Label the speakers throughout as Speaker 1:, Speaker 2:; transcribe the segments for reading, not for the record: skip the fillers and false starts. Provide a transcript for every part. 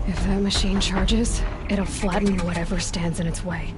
Speaker 1: If that machine charges, it'll flatten whatever stands in its way.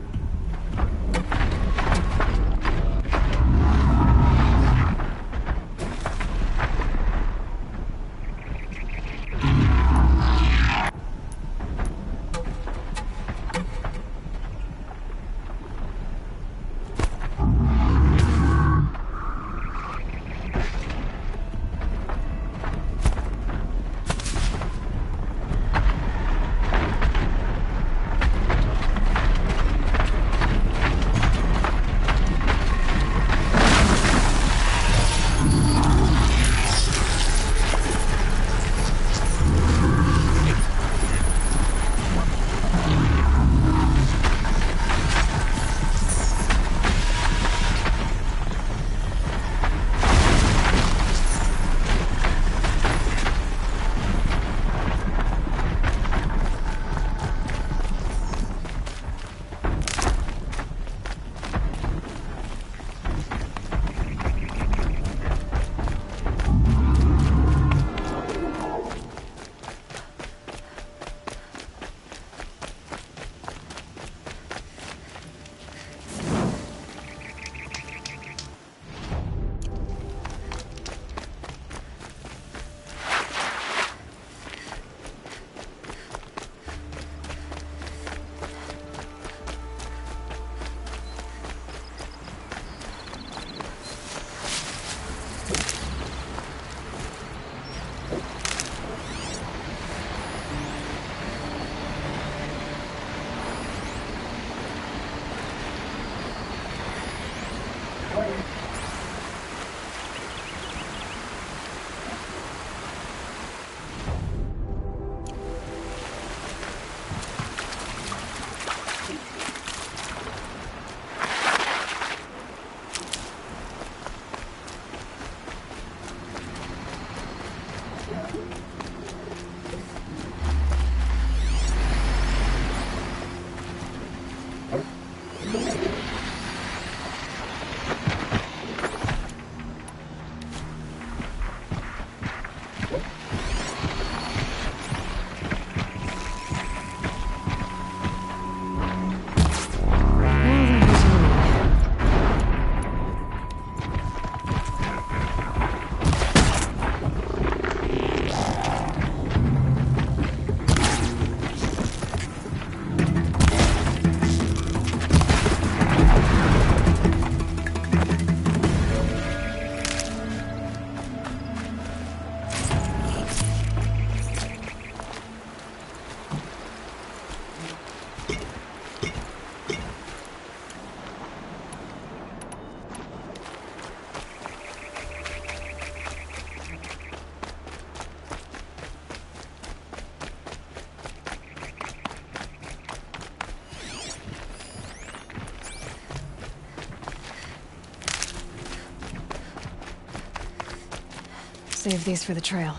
Speaker 2: Save these for the trail.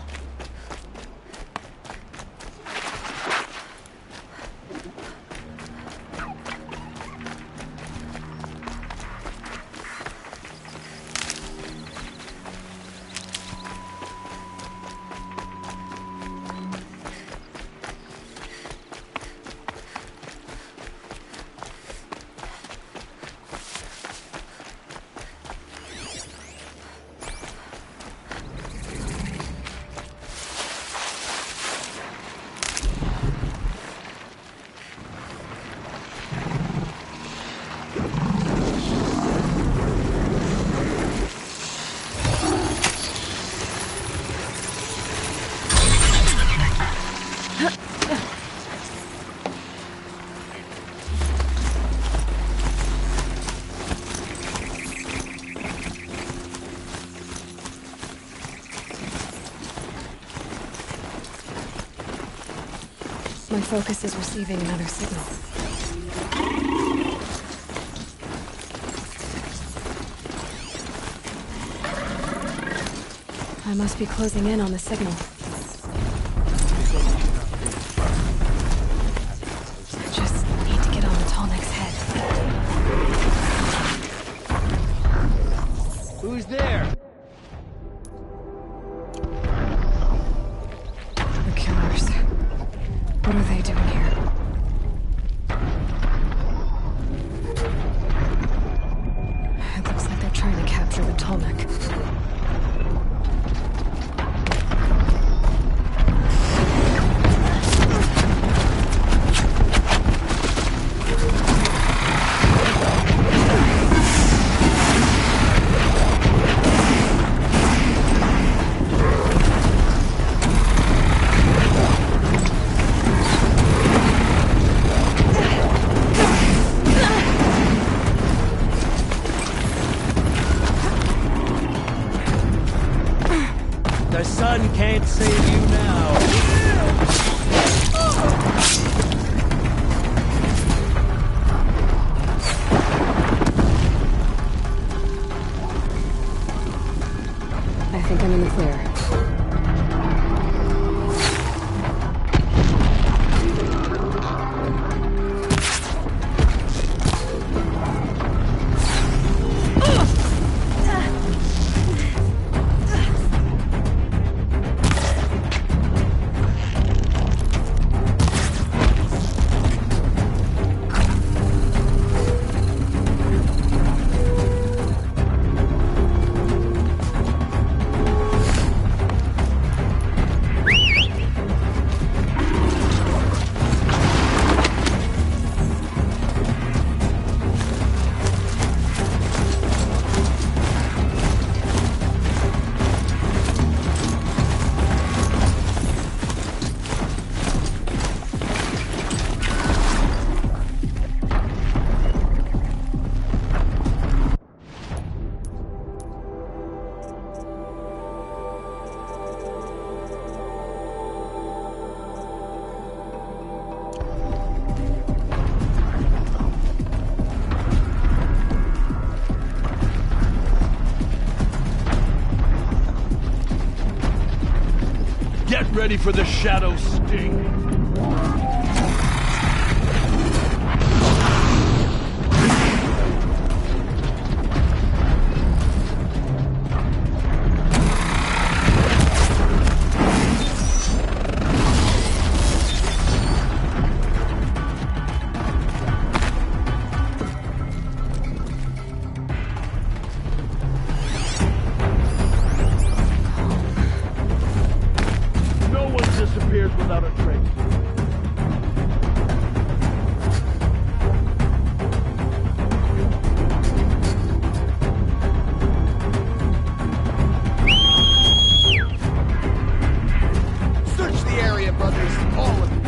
Speaker 2: My focus is receiving another signal. I must be closing in on the signal. Just need to get on the tall neck's head.
Speaker 3: Who's there?
Speaker 1: The killers. What are they doing here? It looks like they're trying to capture the Tolmec.
Speaker 3: The sun can't save you now.
Speaker 2: I think I'm in the clear.
Speaker 3: Get ready for the shadow sting. Disappears without a trace. Search the area, brothers. All of you.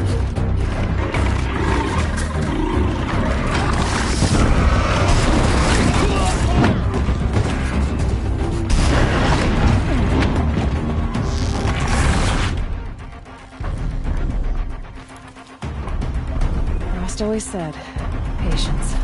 Speaker 1: Always said, patience.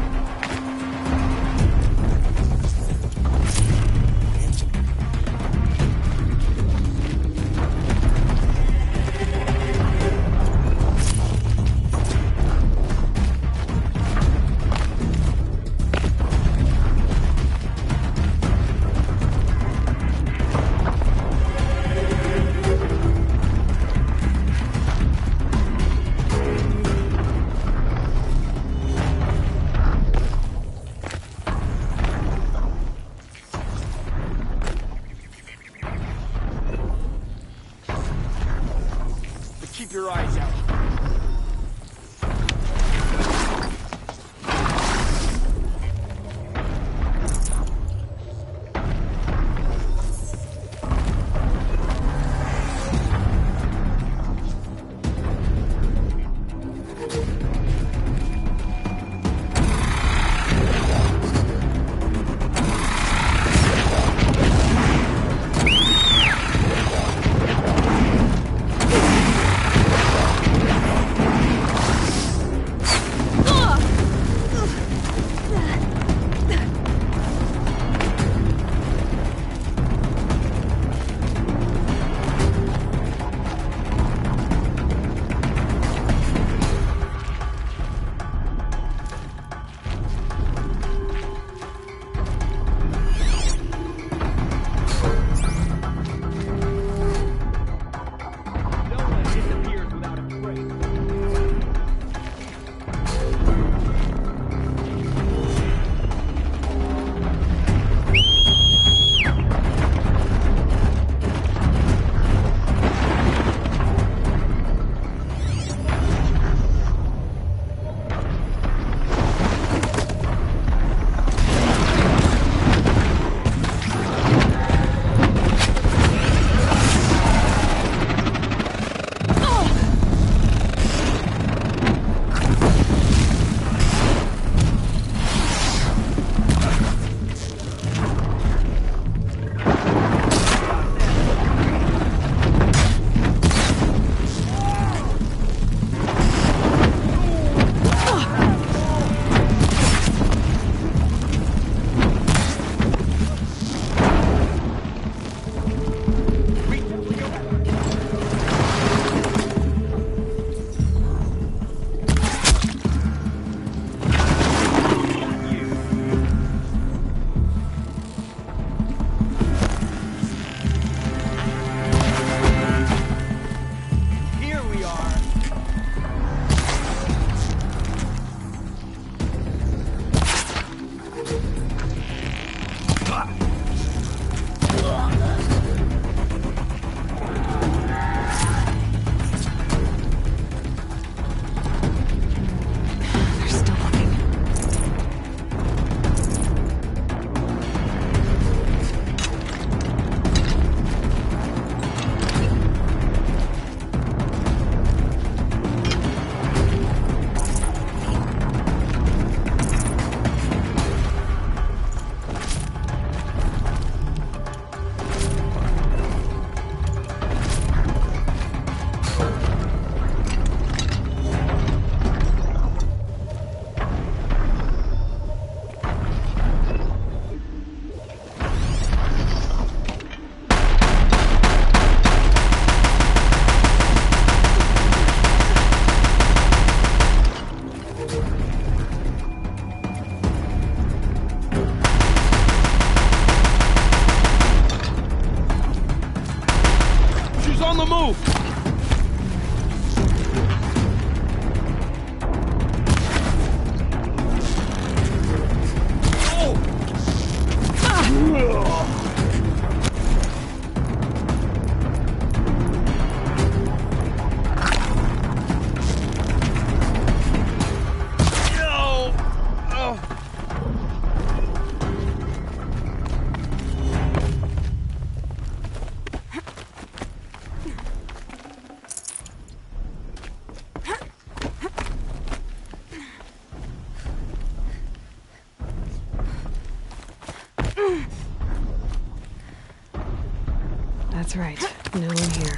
Speaker 2: That's right. No one here.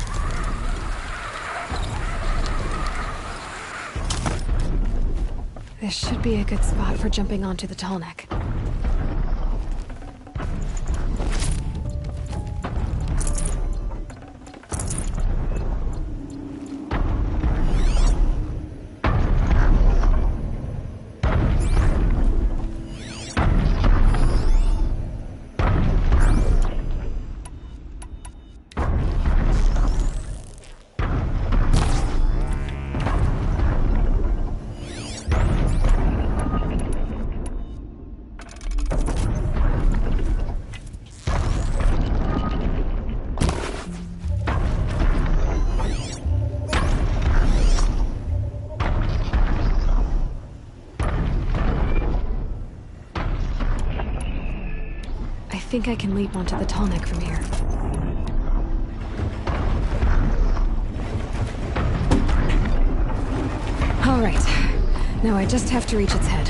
Speaker 2: This should be a good spot for jumping onto the tall neck. I think I can leap onto the tall neck from here. All right. Now I just have to reach its head.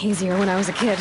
Speaker 2: Easier when I was a kid.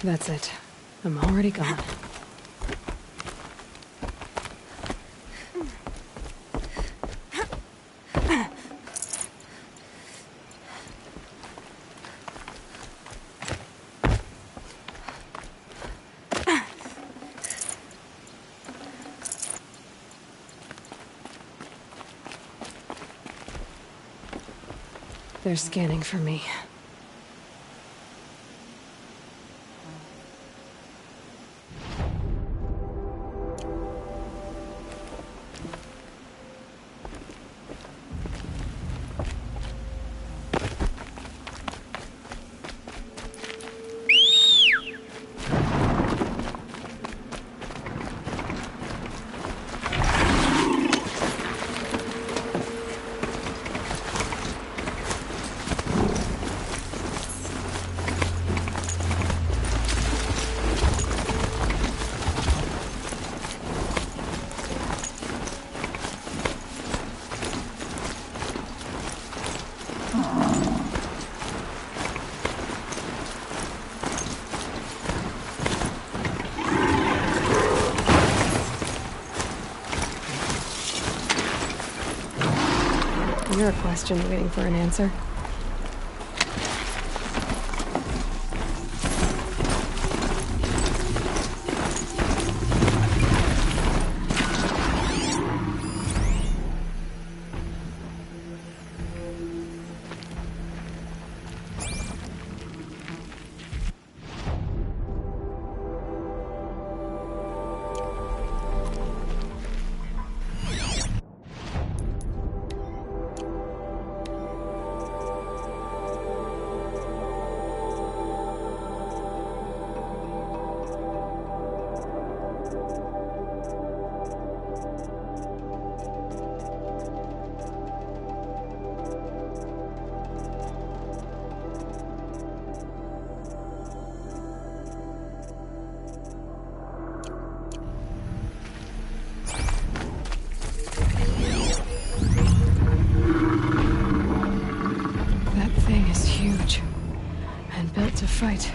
Speaker 2: That's it. I'm already gone. They're scanning for me. You're a question waiting for an answer. Built to fight.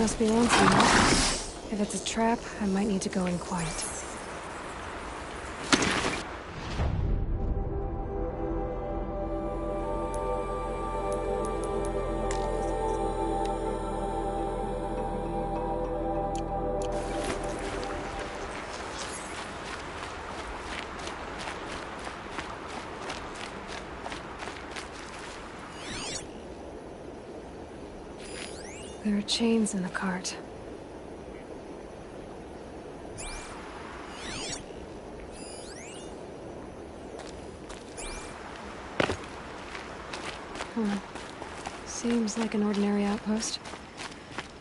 Speaker 2: Must be lonesome, huh? If it's a trap, I might need to go in quiet. There are chains in the cart. Seems like an ordinary outpost.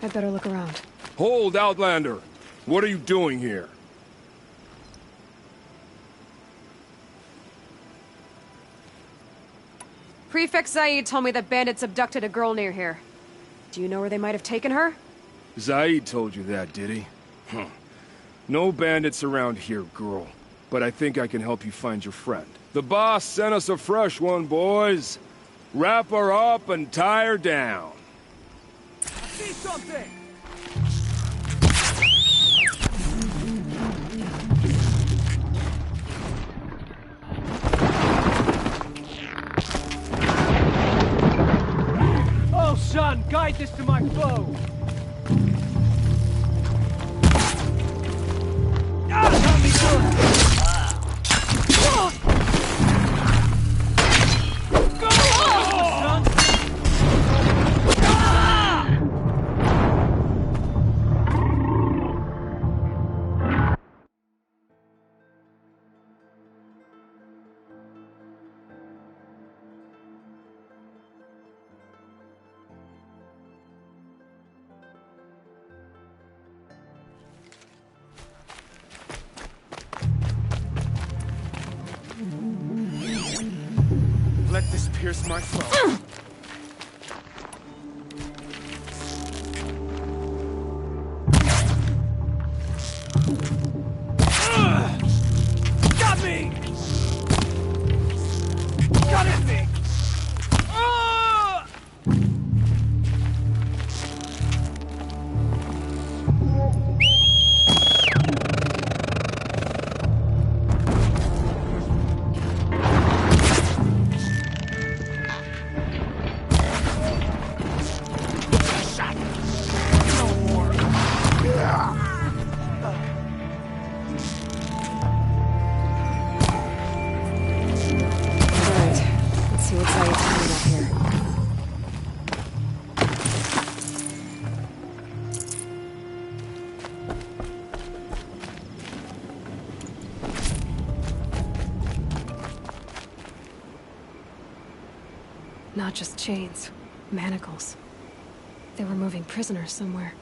Speaker 2: I'd better look around.
Speaker 4: Hold, Outlander! What are you doing here?
Speaker 5: Prefect Zaid told me that bandits abducted a girl near here. Do you know where they might have taken her?
Speaker 4: Zaid told you that, did he? Huh. No bandits around here, girl. But I think I can help you find your friend. The boss sent us a fresh one, boys. Wrap her up and tie her down.
Speaker 3: I see something! Oh, son, guide this to my foe! Got me good! Let this pierce my soul. Got me! Got at me!
Speaker 2: Not just chains, manacles. They were moving prisoners somewhere.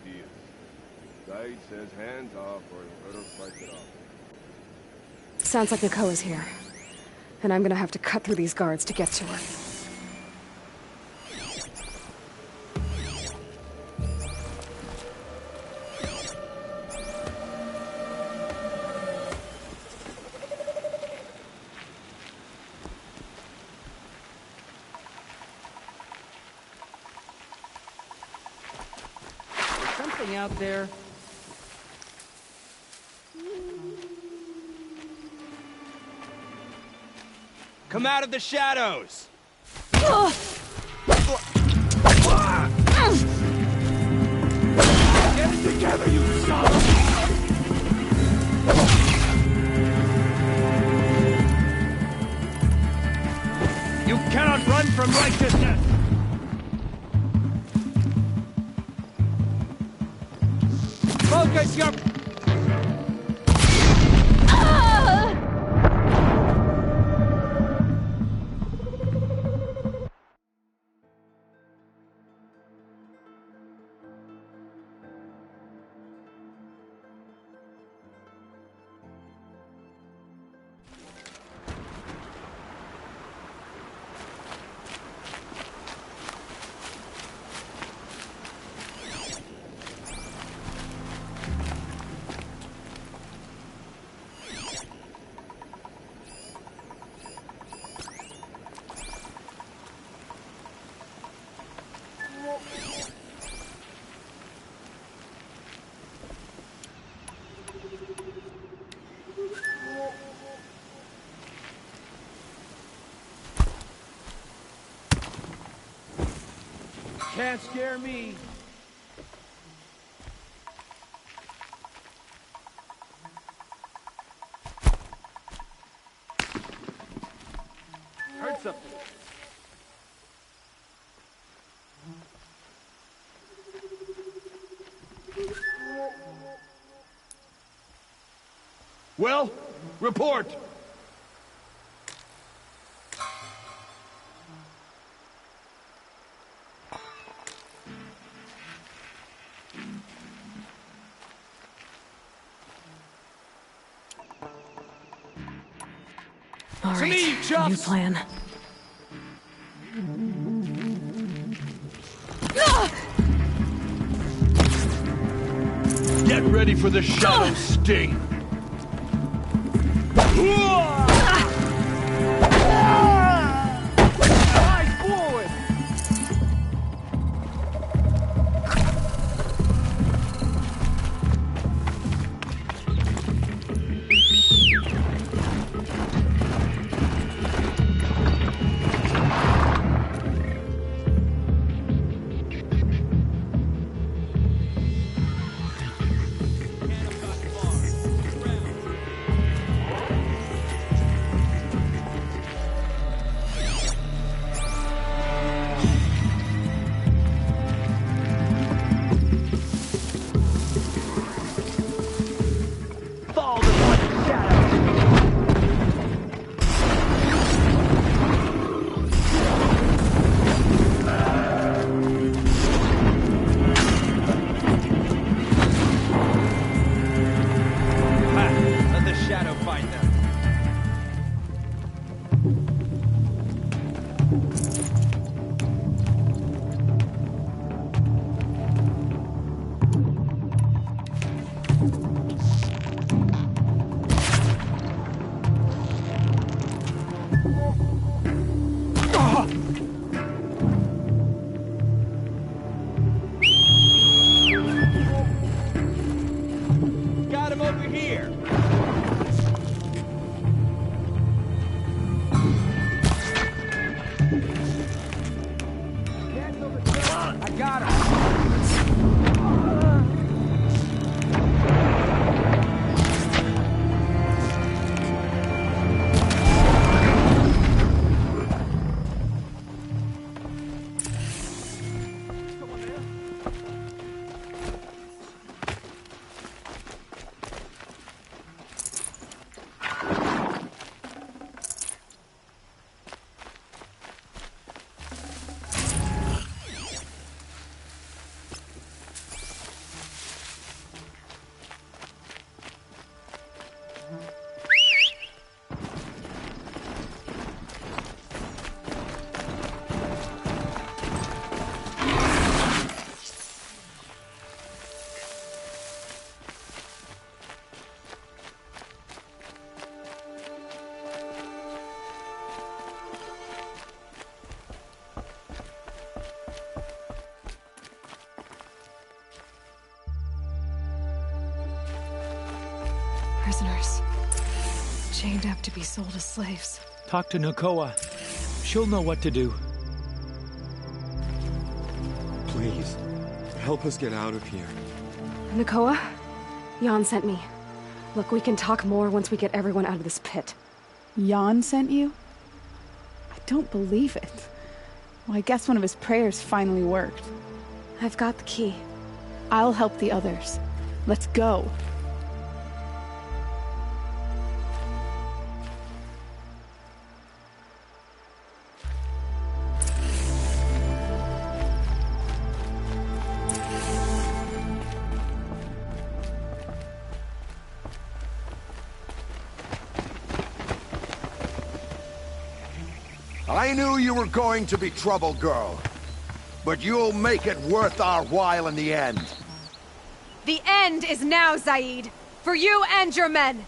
Speaker 4: ideas. Guy says hands off or better fight it off.
Speaker 2: Sounds like Nicole is here. And I'm gonna have to cut through these guards to get to her.
Speaker 3: There's something out there. Come out of the shadows! Get it together, you son! You cannot run from righteousness! Focus your... Can't scare me. Heard something. Well, report.
Speaker 2: All right,
Speaker 3: me, Chops!
Speaker 2: new plan.
Speaker 3: Get ready for the shadow sting. Nice boy.
Speaker 1: Prisoners. Chained up to be sold as slaves.
Speaker 6: Talk to Nakoa. She'll know what to do.
Speaker 7: Please, help us get out of here.
Speaker 2: Nakoa? Jan sent me. Look, we can talk more once we get everyone out of this pit.
Speaker 8: Jan sent you? I don't believe it. Well, I guess one of his prayers finally worked.
Speaker 2: I've got the key.
Speaker 8: I'll help the others. Let's go.
Speaker 3: I knew you were going to be trouble, girl. But you'll make it worth our while in the end.
Speaker 5: The end is now, Zaid. For you and your men.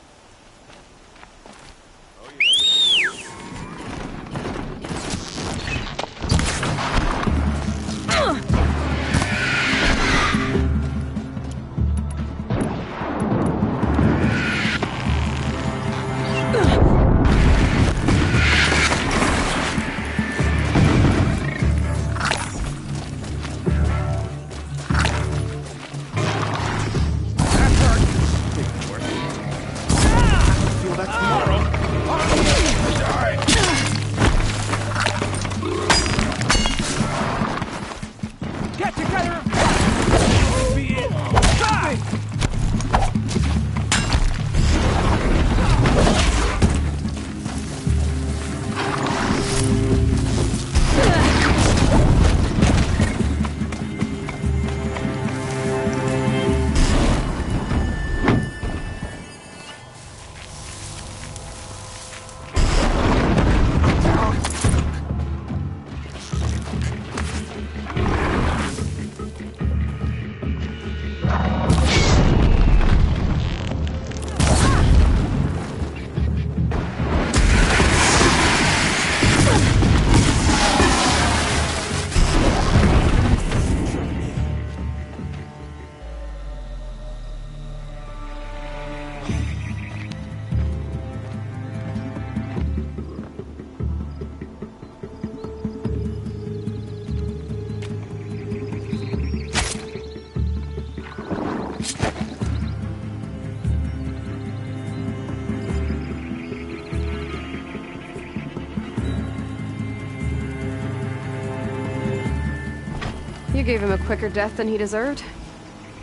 Speaker 2: You gave him a quicker death than he deserved.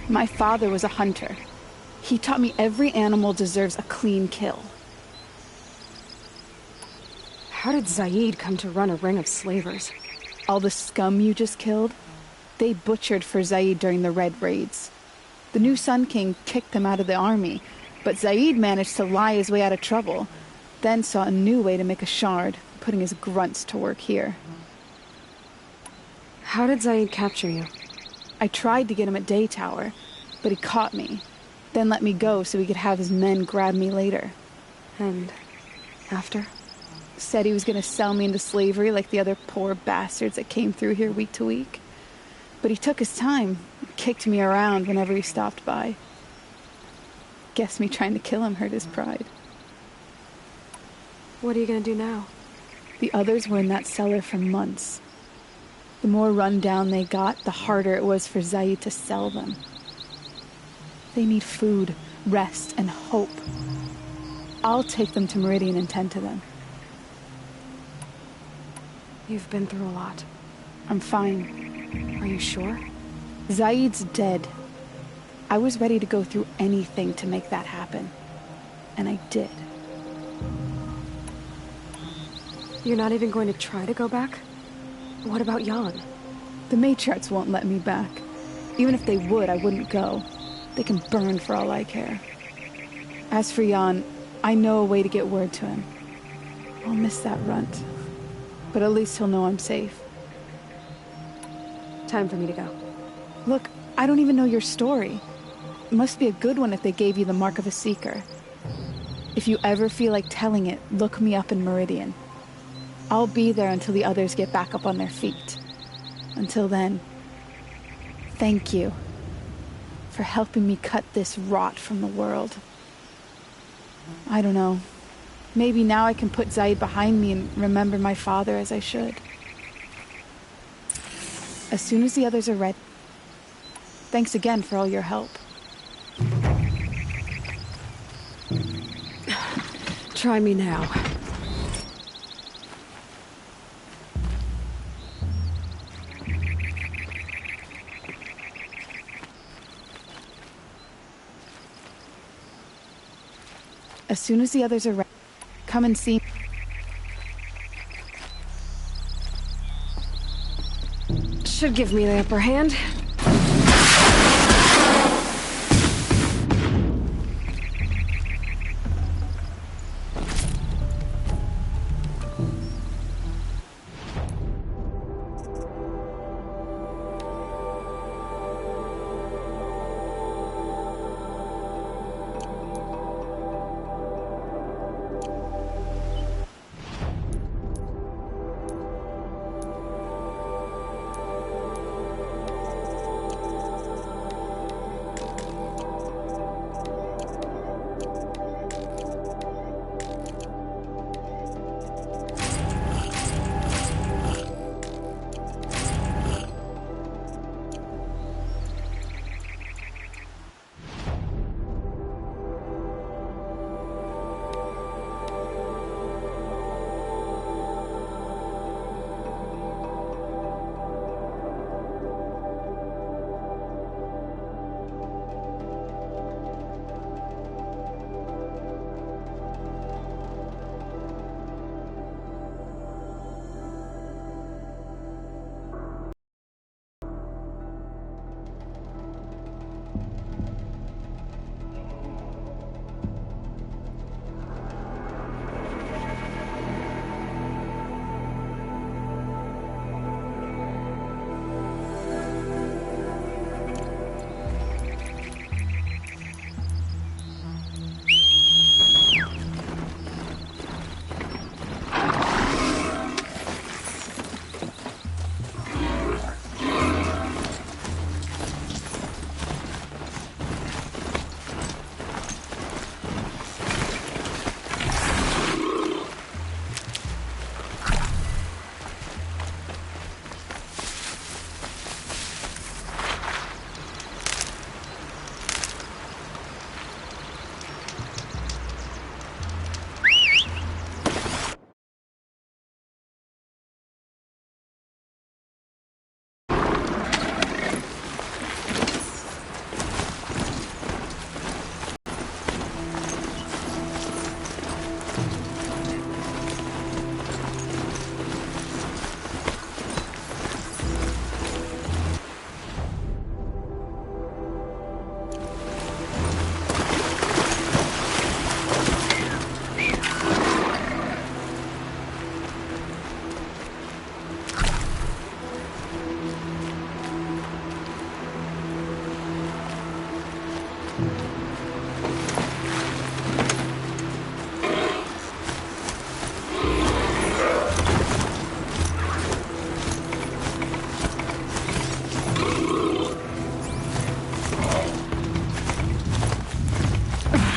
Speaker 8: My father was a hunter. He taught me every animal deserves a clean kill.
Speaker 2: How did Zaid come to run a ring of slavers?
Speaker 8: All the scum you just killed, they butchered for Zaid during the Red Raids. The new Sun King kicked them out of the army, but Zaid managed to lie his way out of trouble, then saw a new way to make a shard, putting his grunts to work here.
Speaker 2: How did Zaid capture you?
Speaker 8: I tried to get him at Day Tower, but he caught me, then let me go so he could have his men grab me later.
Speaker 2: And after?
Speaker 8: Said he was going to sell me into slavery like the other poor bastards that came through here week to week. But he took his time, kicked me around whenever he stopped by. Guess me trying to kill him hurt his pride.
Speaker 2: What are you gonna do now?
Speaker 8: The others were in that cellar for months. The more run down they got, the harder it was for Zaid to sell them. They need food, rest, and hope. I'll take them to Meridian and tend to them.
Speaker 2: You've been through a lot.
Speaker 8: I'm fine.
Speaker 2: Are you sure?
Speaker 8: Zaid's dead. I was ready to go through anything to make that happen. And I did.
Speaker 2: You're not even going to try to go back? What about Jan?
Speaker 8: The matriarchs won't let me back. Even if they would, I wouldn't go. They can burn for all I care. As for Jan, I know a way to get word to him. I'll miss that runt. But at least he'll know I'm safe.
Speaker 2: Time for me to go.
Speaker 8: Look, I don't even know your story. It must be a good one if they gave you the mark of a seeker. If you ever feel like telling it, look me up in Meridian. I'll be there until the others get back up on their feet. Until then, thank you for helping me cut this rot from the world. I don't know. Maybe now I can put Zaid behind me and remember my father as I should. As soon as the others are ready. Thanks again for all your help.
Speaker 2: Try me now.
Speaker 8: As soon as the others are ready, come and see.
Speaker 2: Should give me the upper hand.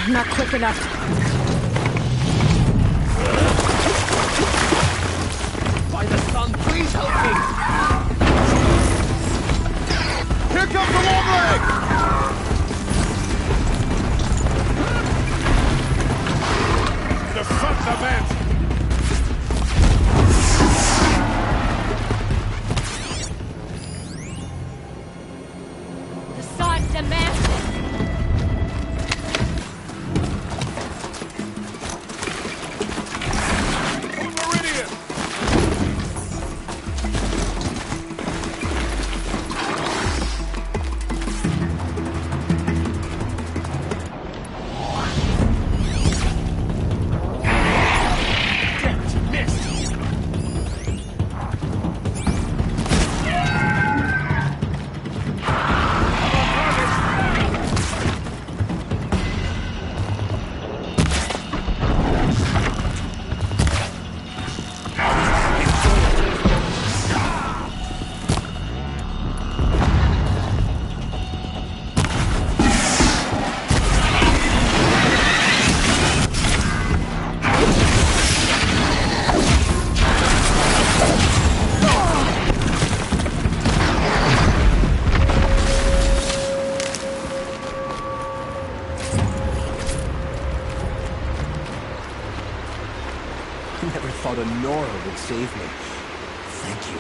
Speaker 5: Not quick enough.
Speaker 3: By the sun, please help me! Here comes the long leg! The sun's a man!
Speaker 9: The sun demands it! Never thought a Nora would save me. Thank you.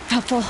Speaker 2: Helpful.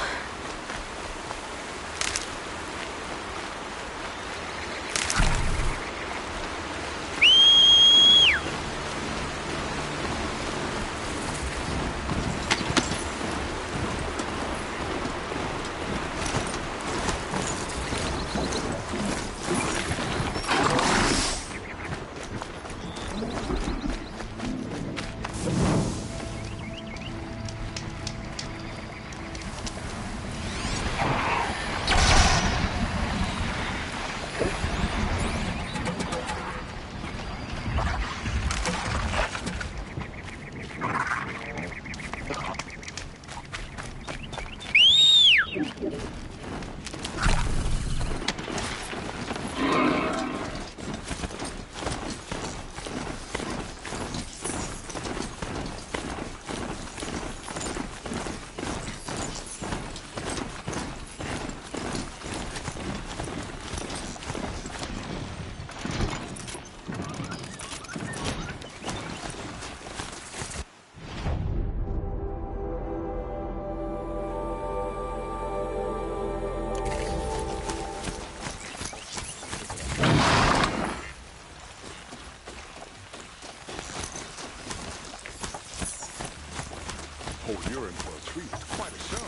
Speaker 3: Oh, you're in for a treat. Quite a show.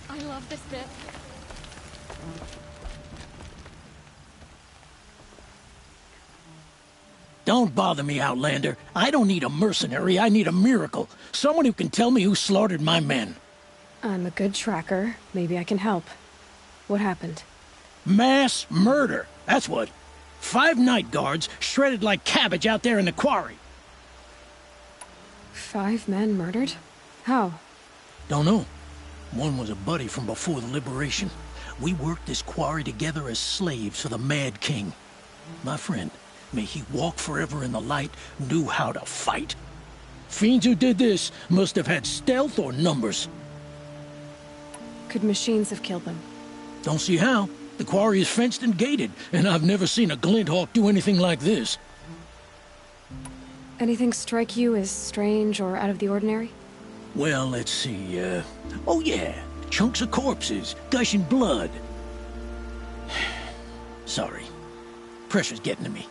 Speaker 1: I love this bit.
Speaker 6: Don't bother me, Outlander. I don't need a mercenary, I need a miracle. Someone who can tell me who slaughtered my men.
Speaker 2: I'm a good tracker. Maybe I can help. What happened?
Speaker 6: Mass murder, that's what. 5 night guards shredded like cabbage out there in the quarry.
Speaker 2: 5 men murdered? How?
Speaker 6: Don't know. One was a buddy from before the liberation. We worked this quarry together as slaves for the Mad King. My friend, may he walk forever in the light, knew how to fight. Fiends who did this must have had stealth or numbers.
Speaker 2: Could machines have killed them?
Speaker 6: Don't see how. The quarry is fenced and gated, and I've never seen a Glinthawk do anything like this.
Speaker 2: Anything strike you as strange or out of the ordinary?
Speaker 6: Well, let's see, oh yeah, chunks of corpses, gushing blood. Sorry. Pressure's getting to me.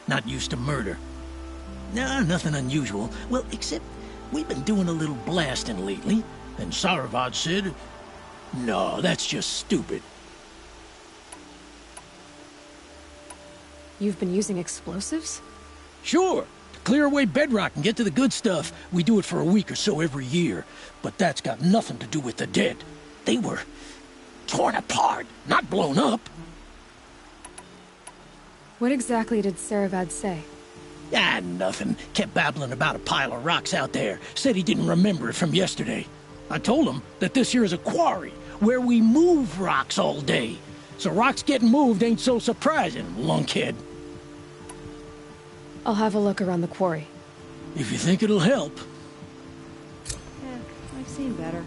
Speaker 6: Not used to murder. Nah, nothing unusual. Well, except we've been doing a little blasting lately, and Saravad said, no, that's just stupid.
Speaker 2: You've been using explosives?
Speaker 6: Sure. To clear away bedrock and get to the good stuff, we do it for a week or so every year. But that's got nothing to do with the dead. They were torn apart, not blown up.
Speaker 2: What exactly did Saravad say?
Speaker 6: Ah, nothing. Kept babbling about a pile of rocks out there. Said he didn't remember it from yesterday. I told him that this here is a quarry, where we move rocks all day. So rocks getting moved ain't so surprising, lunkhead.
Speaker 2: I'll have a look around the quarry.
Speaker 6: If you think it'll help.
Speaker 5: Yeah, I've seen better.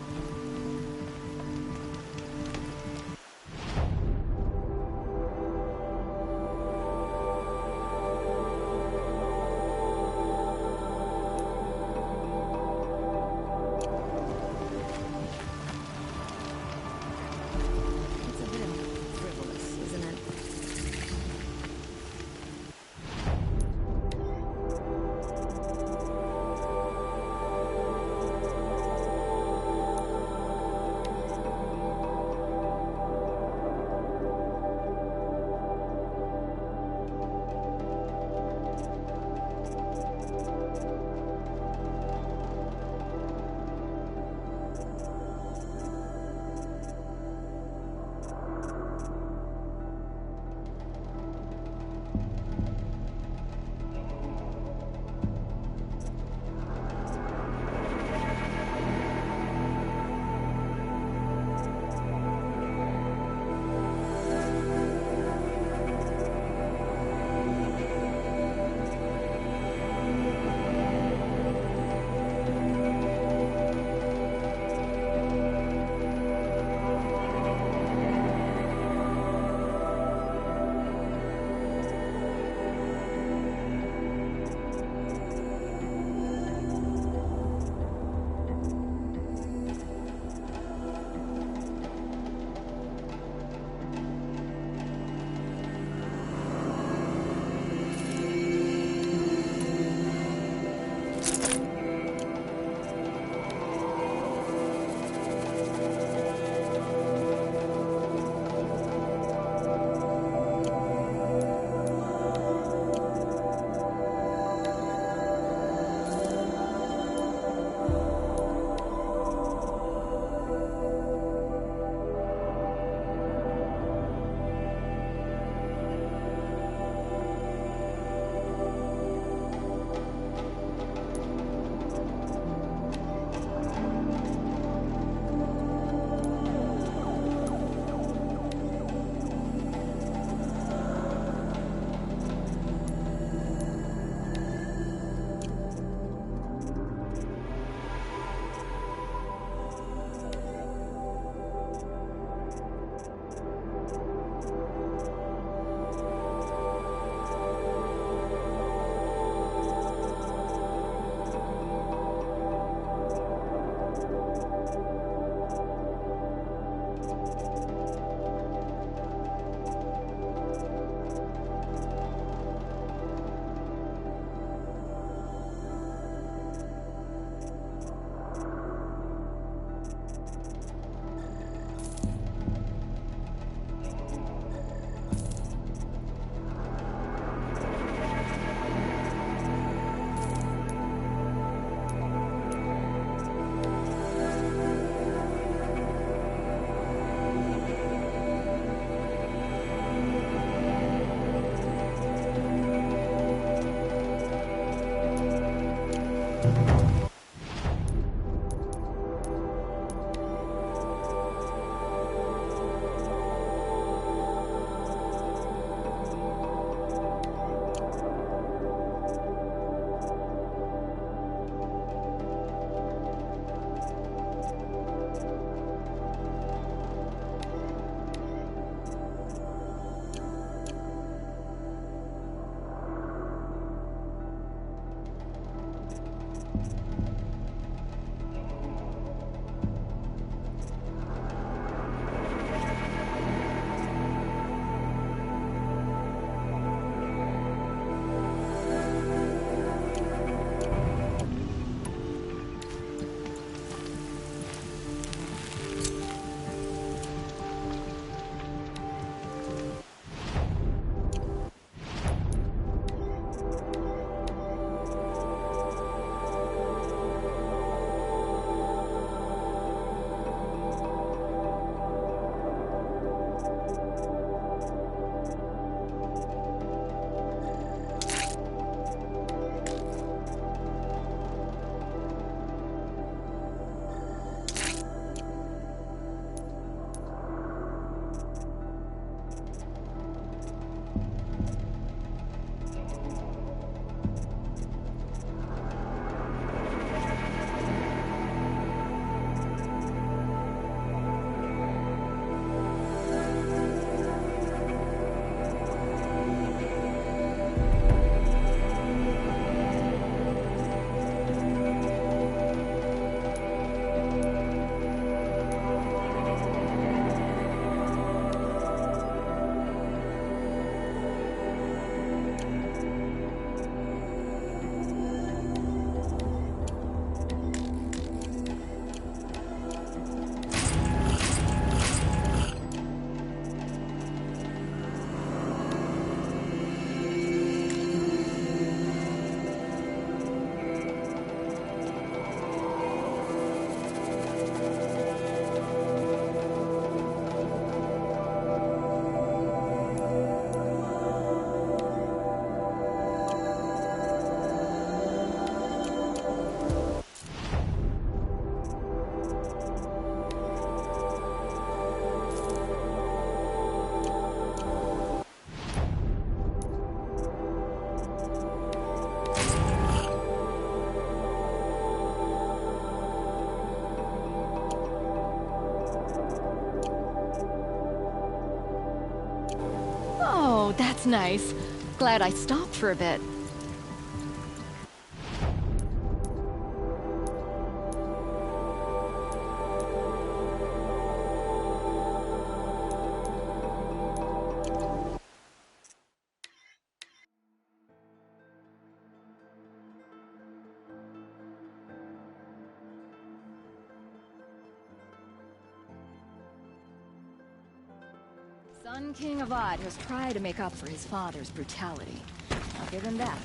Speaker 1: Oh, that's nice. Glad I stopped for a bit. Sun King of Odd has tried to make up for his father's brutality. I'll give him that.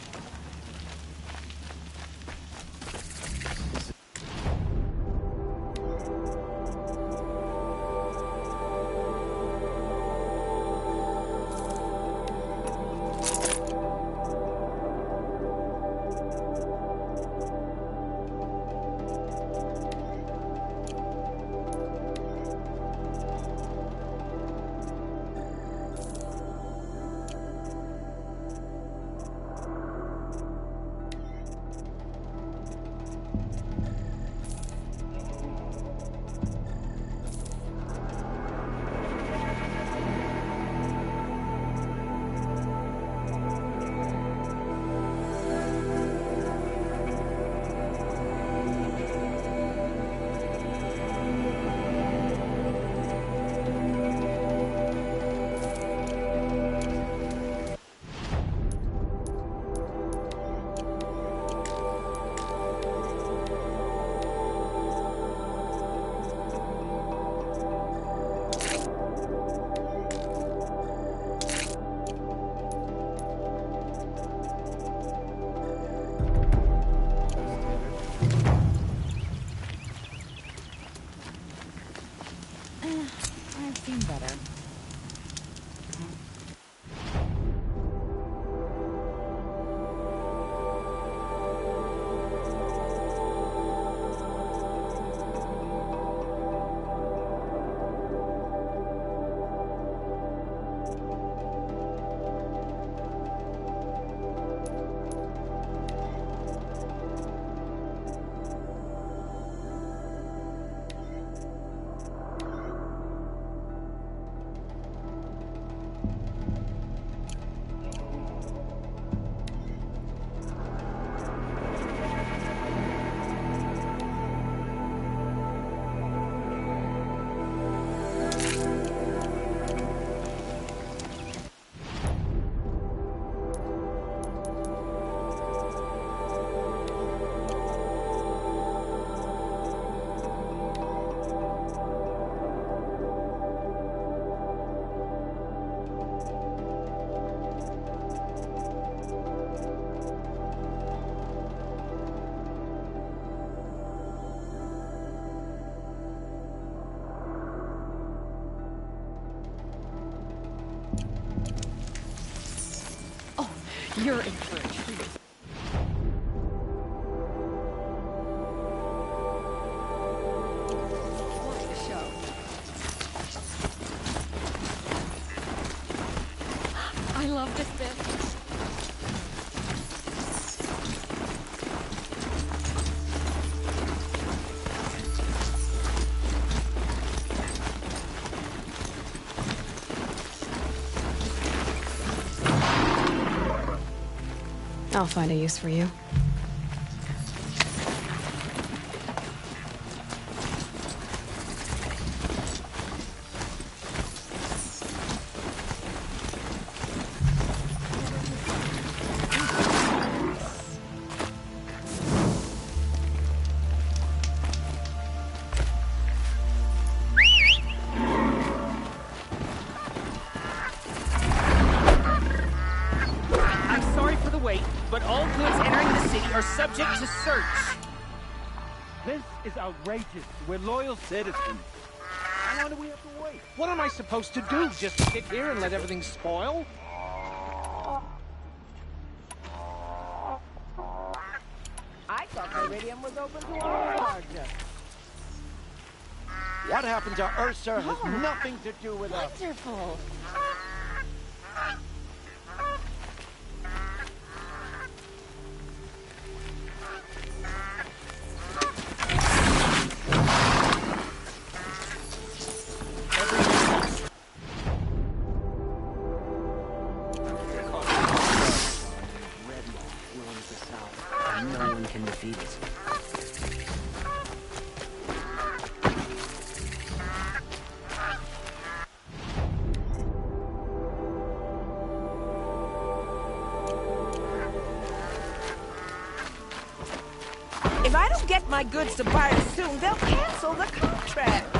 Speaker 5: You're in for a treat. Watch the show. I love this bit.
Speaker 2: I'll find a use for you.
Speaker 10: But all goods entering the city are subject to search.
Speaker 11: This is outrageous. We're loyal citizens. How long do we have to wait?
Speaker 10: What am I supposed to do? Just sit here and let everything spoil?
Speaker 11: I thought Meridian was open to all charges.
Speaker 3: What happened to Ursa has nothing to do with us.
Speaker 1: Wonderful.
Speaker 9: No one can defeat it.
Speaker 11: If I don't get my goods to buyers soon, they'll cancel the contract.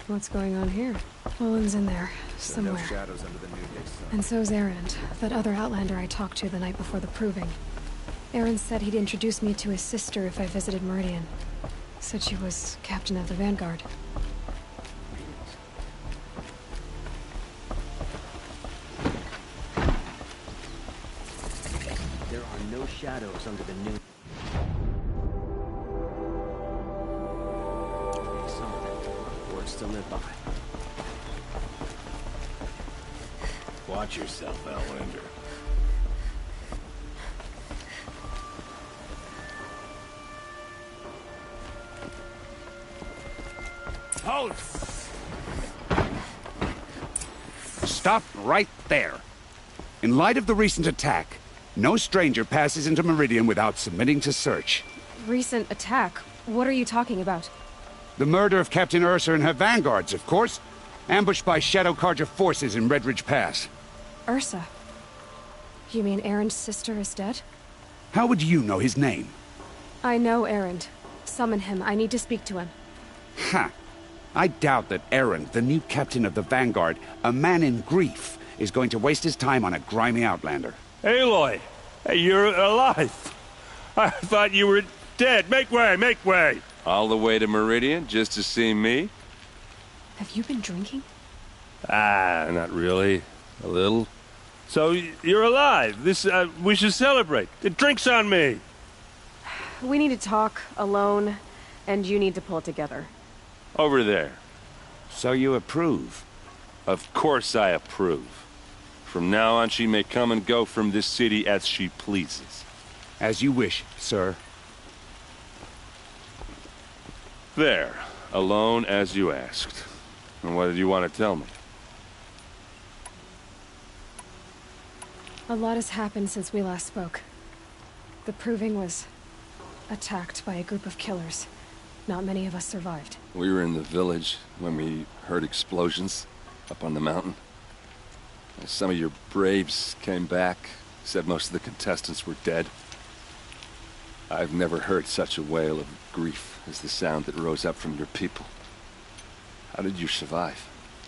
Speaker 2: What's going on here? Olin's in there, somewhere.
Speaker 4: No shadows under the noonday sun.
Speaker 2: And so's Erend, that other Outlander I talked to the night before the proving. Erend said he'd introduce me to his sister if I visited Meridian. Said she was captain of the Vanguard.
Speaker 9: There are no shadows under the noon. Some of them words to live by.
Speaker 4: Watch yourself, Outlander.
Speaker 3: Hold! Stop right there. In light of the recent attack, no stranger passes into Meridian without submitting to search.
Speaker 5: Recent attack? What are you talking about?
Speaker 3: The murder of Captain Ursa and her vanguards, of course. Ambushed by Shadow Carja forces in Red Ridge Pass.
Speaker 5: Ursa? You mean Erend's sister is dead?
Speaker 3: How would you know his name?
Speaker 5: I know Erend. Summon him. I need to speak to him.
Speaker 3: Ha! I doubt that Erend, the new captain of the Vanguard, a man in grief, is going to waste his time on a grimy outlander.
Speaker 12: Aloy! Hey, you're alive! I thought you were dead. Make way, make way!
Speaker 13: All the way to Meridian just to see me?
Speaker 5: Have you been drinking?
Speaker 12: Ah, not really. A little. So, you're alive. We should celebrate. The drink's on me!
Speaker 5: We need to talk, alone, and you need to pull it together.
Speaker 13: Over there.
Speaker 3: So you approve?
Speaker 13: Of course I approve. From now on, she may come and go from this city as she pleases.
Speaker 3: As you wish, sir.
Speaker 13: There. Alone as you asked. And what did you want to tell me?
Speaker 5: A lot has happened since we last spoke. The Proving was attacked by a group of killers. Not many of us survived.
Speaker 13: We were in the village when we heard explosions up on the mountain. Some of your braves came back, said most of the contestants were dead. I've never heard such a wail of grief as the sound that rose up from your people. How did you survive?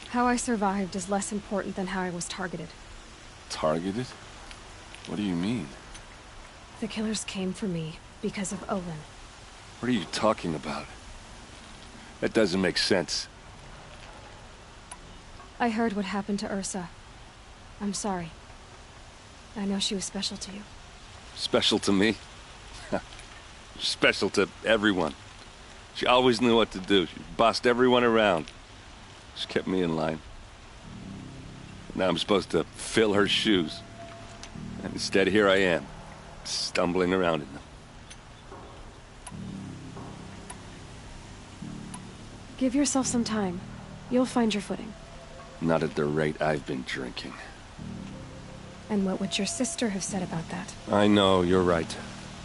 Speaker 5: How I survived is less important than how I was targeted.
Speaker 13: Targeted? What do you mean?
Speaker 5: The killers came for me because of Olin.
Speaker 13: What are you talking about? That doesn't make sense.
Speaker 5: I heard what happened to Ursa. I'm sorry. I know she was special to you.
Speaker 13: Special to me? Special to everyone. She always knew what to do. She bossed everyone around. She kept me in line. Now I'm supposed to fill her shoes. And instead, here I am, stumbling around in them.
Speaker 5: Give yourself some time. You'll find your footing.
Speaker 13: Not at the rate I've been drinking.
Speaker 5: And what would your sister have said about that?
Speaker 12: I know, you're right.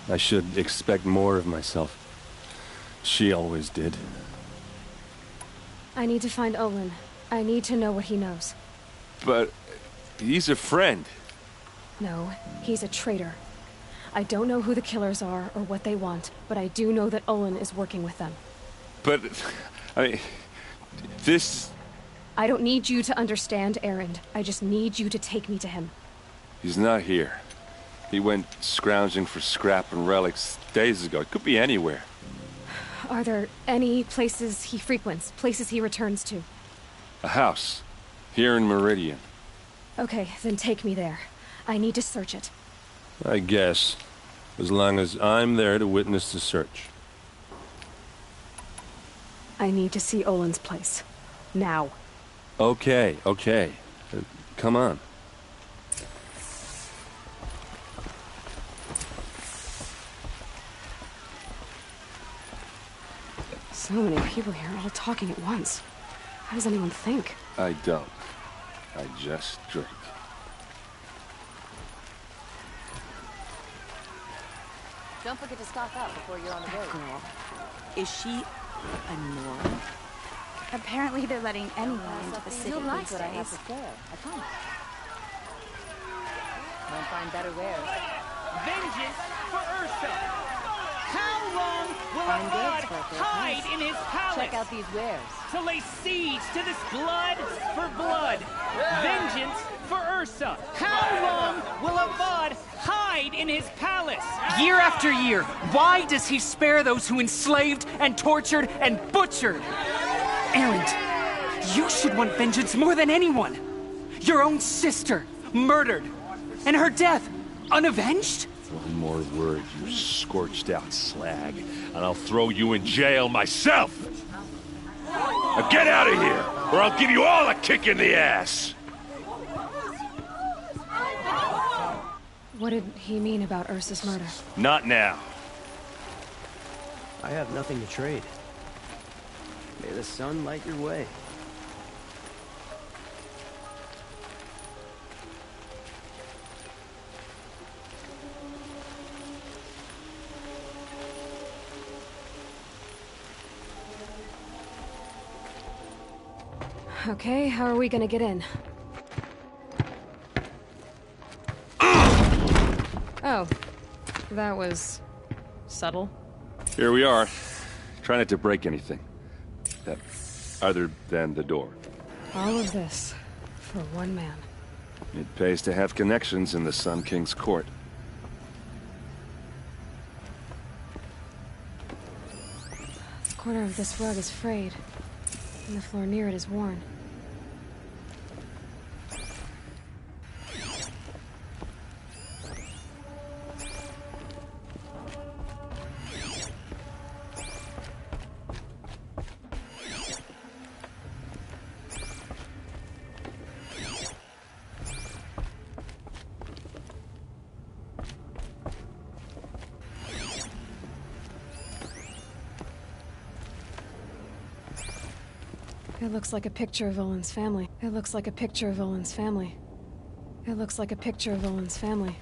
Speaker 12: I should expect more of myself. She always did.
Speaker 5: I need to find Olin. I need to know what he knows.
Speaker 13: But he's a friend.
Speaker 5: No, he's a traitor. I don't know who the killers are or what they want, but I do know that Olin is working with them.
Speaker 13: But, I mean, this...
Speaker 5: I don't need you to understand, Erend. I just need you to take me to him.
Speaker 13: He's not here. He went scrounging for scrap and relics days ago. It could be anywhere.
Speaker 5: Are there any places he frequents, places he returns to?
Speaker 13: A house. Here in Meridian.
Speaker 5: Okay, then take me there. I need to search it.
Speaker 12: I guess. As long as I'm there to witness the search.
Speaker 5: I need to see Olin's place. Now.
Speaker 12: Okay. Come on.
Speaker 5: So many people here, all talking at once. How does anyone think?
Speaker 13: I don't. I just drink.
Speaker 1: Don't forget to stock up before you're on the road.
Speaker 14: Girl, is she a Norn?
Speaker 8: Apparently they're letting anyone into the city.
Speaker 1: You'll like
Speaker 8: these
Speaker 1: what I have
Speaker 8: days.
Speaker 1: to say. I promise. Won't find better wares.
Speaker 10: Vengeance for Ursa! How long will
Speaker 1: Fine
Speaker 10: Avad
Speaker 1: goods for a fair
Speaker 10: hide
Speaker 1: price.
Speaker 10: in his palace?
Speaker 1: Check out these wares.
Speaker 10: To lay siege to this blood for blood. Vengeance for Ursa. How long will Avad hide in his palace?
Speaker 15: Year after year, why does he spare those who enslaved and tortured and butchered? Erend, you should want vengeance more than anyone. Your own sister, murdered, and her death, unavenged?
Speaker 12: One more word, you scorched out slag, and I'll throw you in jail myself! Now get out of here, or I'll give you all a kick in the ass!
Speaker 5: What did he mean about Ursa's murder?
Speaker 12: Not now.
Speaker 9: I have nothing to trade. May the sun light your way.
Speaker 5: Okay, how are we gonna get in? Oh, that was subtle.
Speaker 13: Here we are. Try not to break anything. Other than the door.
Speaker 5: All of this for one man.
Speaker 13: It pays to have connections in the Sun King's court.
Speaker 5: The corner of this rug is frayed, and the floor near it is worn. It looks like a picture of Olin's family. It looks like a picture of Olin's family. It looks like a picture of Olin's family.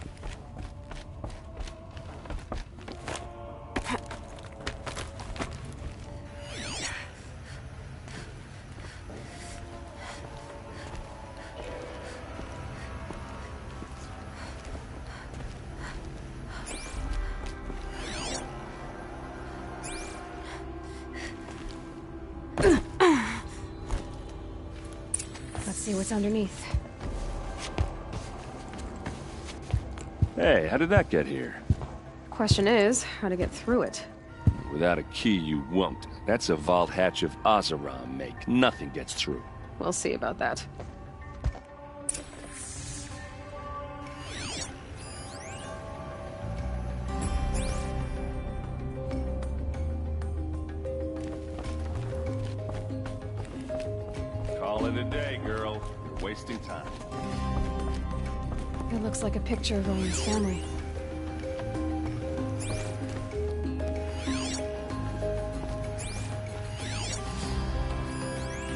Speaker 5: Let's see what's underneath.
Speaker 13: Hey, how did that get here?
Speaker 5: Question is, how to get through it.
Speaker 13: Without a key, you won't. That's a vault hatch of Oseram make. Nothing gets through.
Speaker 5: We'll see about that.
Speaker 12: day, girl. You're wasting time.
Speaker 2: It looks like a picture of Owen's family.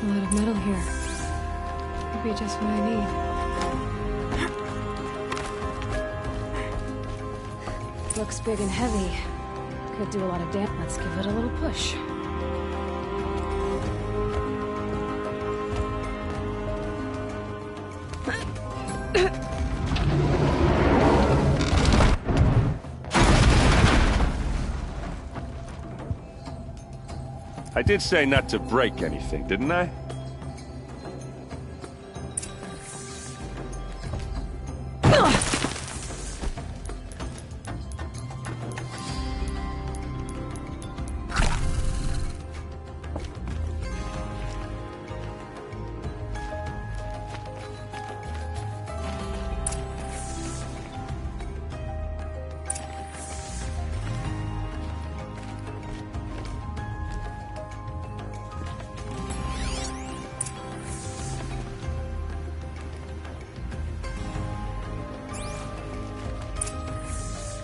Speaker 2: A lot of metal here. Could be just what I need. Looks big and heavy. Could do a lot of damage. Let's give it a little push.
Speaker 12: I did say not to break anything, didn't I?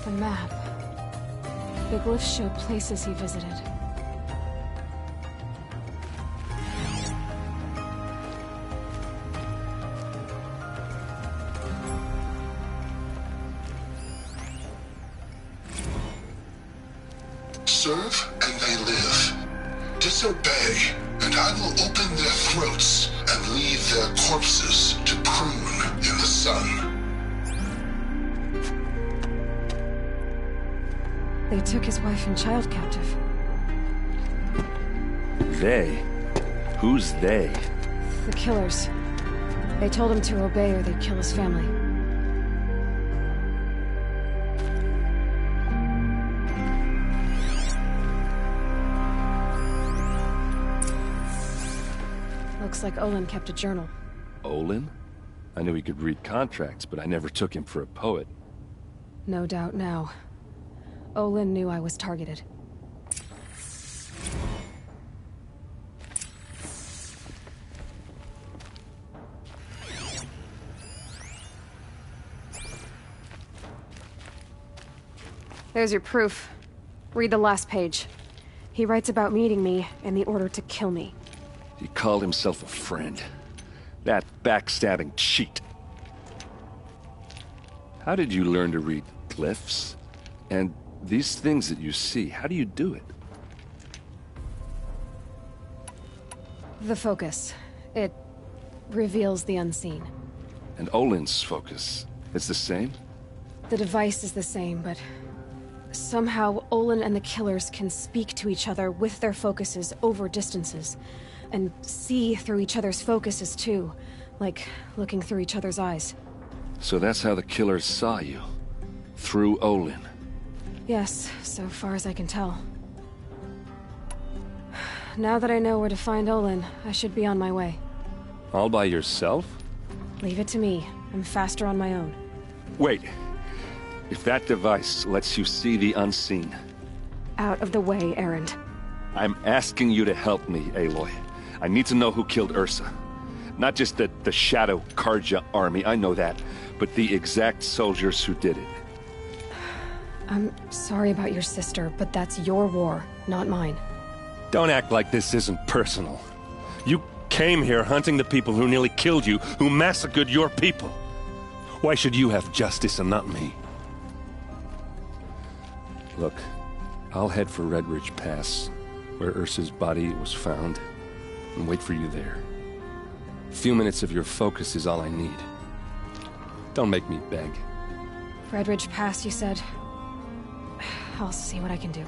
Speaker 2: The map. The glyphs show places he visited.
Speaker 16: Serve and they live. Disobey, and I will open their throats and leave their corpses to prune in the sun.
Speaker 2: They took his wife and child captive.
Speaker 12: They? Who's they?
Speaker 2: The killers. They told him to obey or they'd kill his family. Looks like Olin kept a journal.
Speaker 12: Olin? I knew he could read contracts, but I never took him for a poet.
Speaker 2: No doubt now. Olin knew I was targeted. There's your proof. Read the last page. He writes about meeting me and the order to kill me.
Speaker 12: He called himself a friend. That backstabbing cheat. How did you learn to read glyphs? And these things that you see, how do you do it?
Speaker 2: The focus. It reveals the unseen.
Speaker 12: And Olin's focus is the same?
Speaker 2: The device is the same, but somehow Olin and the killers can speak to each other with their focuses over distances, and see through each other's focuses too, like looking through each other's eyes.
Speaker 12: So that's how the killers saw you? Through Olin?
Speaker 2: Yes, so far as I can tell. Now that I know where to find Olin, I should be on my way.
Speaker 12: All by yourself?
Speaker 2: Leave it to me. I'm faster on my own.
Speaker 12: Wait. If that device lets you see the unseen...
Speaker 2: Out of the way, Erend.
Speaker 12: I'm asking you to help me, Aloy. I need to know who killed Ursa. Not just the Shadow Karja army, I know that, but the exact soldiers who did it.
Speaker 2: I'm sorry about your sister, but that's your war, not mine.
Speaker 12: Don't act like this isn't personal. You came here hunting the people who nearly killed you, who massacred your people. Why should you have justice and not me? Look, I'll head for Red Ridge Pass, where Ursa's body was found, and wait for you there. A few minutes of your focus is all I need. Don't make me beg.
Speaker 2: Red Ridge Pass, you said? I'll see what I can do.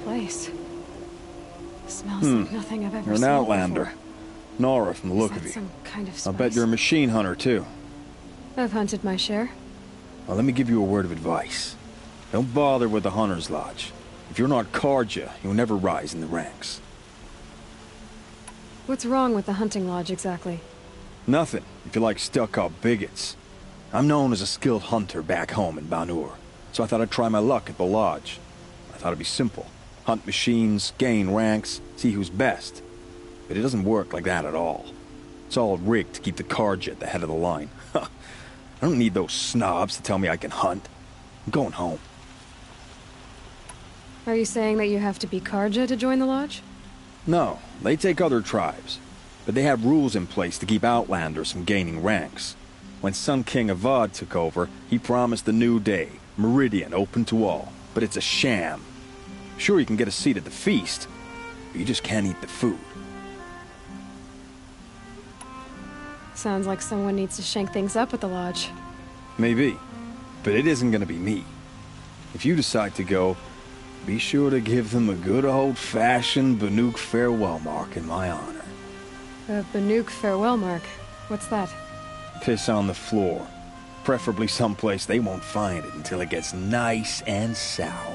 Speaker 5: place. Smells like nothing I've ever
Speaker 17: You're
Speaker 5: seen
Speaker 17: an outlander.
Speaker 5: before.
Speaker 17: Nora from the look
Speaker 5: Is
Speaker 17: of
Speaker 5: that
Speaker 17: you.
Speaker 5: some kind of
Speaker 17: I'll
Speaker 5: spice?
Speaker 17: bet you're a machine hunter, too.
Speaker 5: I've hunted my share.
Speaker 17: Well, let me give you a word of advice. Don't bother with the Hunter's Lodge. If you're not Karja, you'll never rise in the ranks.
Speaker 5: What's wrong with the hunting lodge exactly?
Speaker 17: Nothing, if you like stuck-up bigots. I'm known as a skilled hunter back home in Banur, so I thought I'd try my luck at the lodge. I thought it'd be simple. Hunt machines, gain ranks, see who's best. But it doesn't work like that at all. It's all rigged to keep the Karja at the head of the line. I don't need those snobs to tell me I can hunt. I'm going home.
Speaker 5: Are you saying that you have to be Karja to join the lodge?
Speaker 17: No, they take other tribes. But they have rules in place to keep outlanders from gaining ranks. When Sun King Avad took over, he promised a new day, Meridian open to all. But it's a sham. Sure, you can get a seat at the feast, but you just can't eat the food.
Speaker 5: Sounds like someone needs to shake things up at the lodge.
Speaker 17: Maybe, but it isn't gonna be me. If you decide to go, be sure to give them a good old-fashioned Banuk farewell mark in my honor.
Speaker 5: A Banuk farewell mark. What's that?
Speaker 17: Piss on the floor. Preferably someplace they won't find it until it gets nice and sour.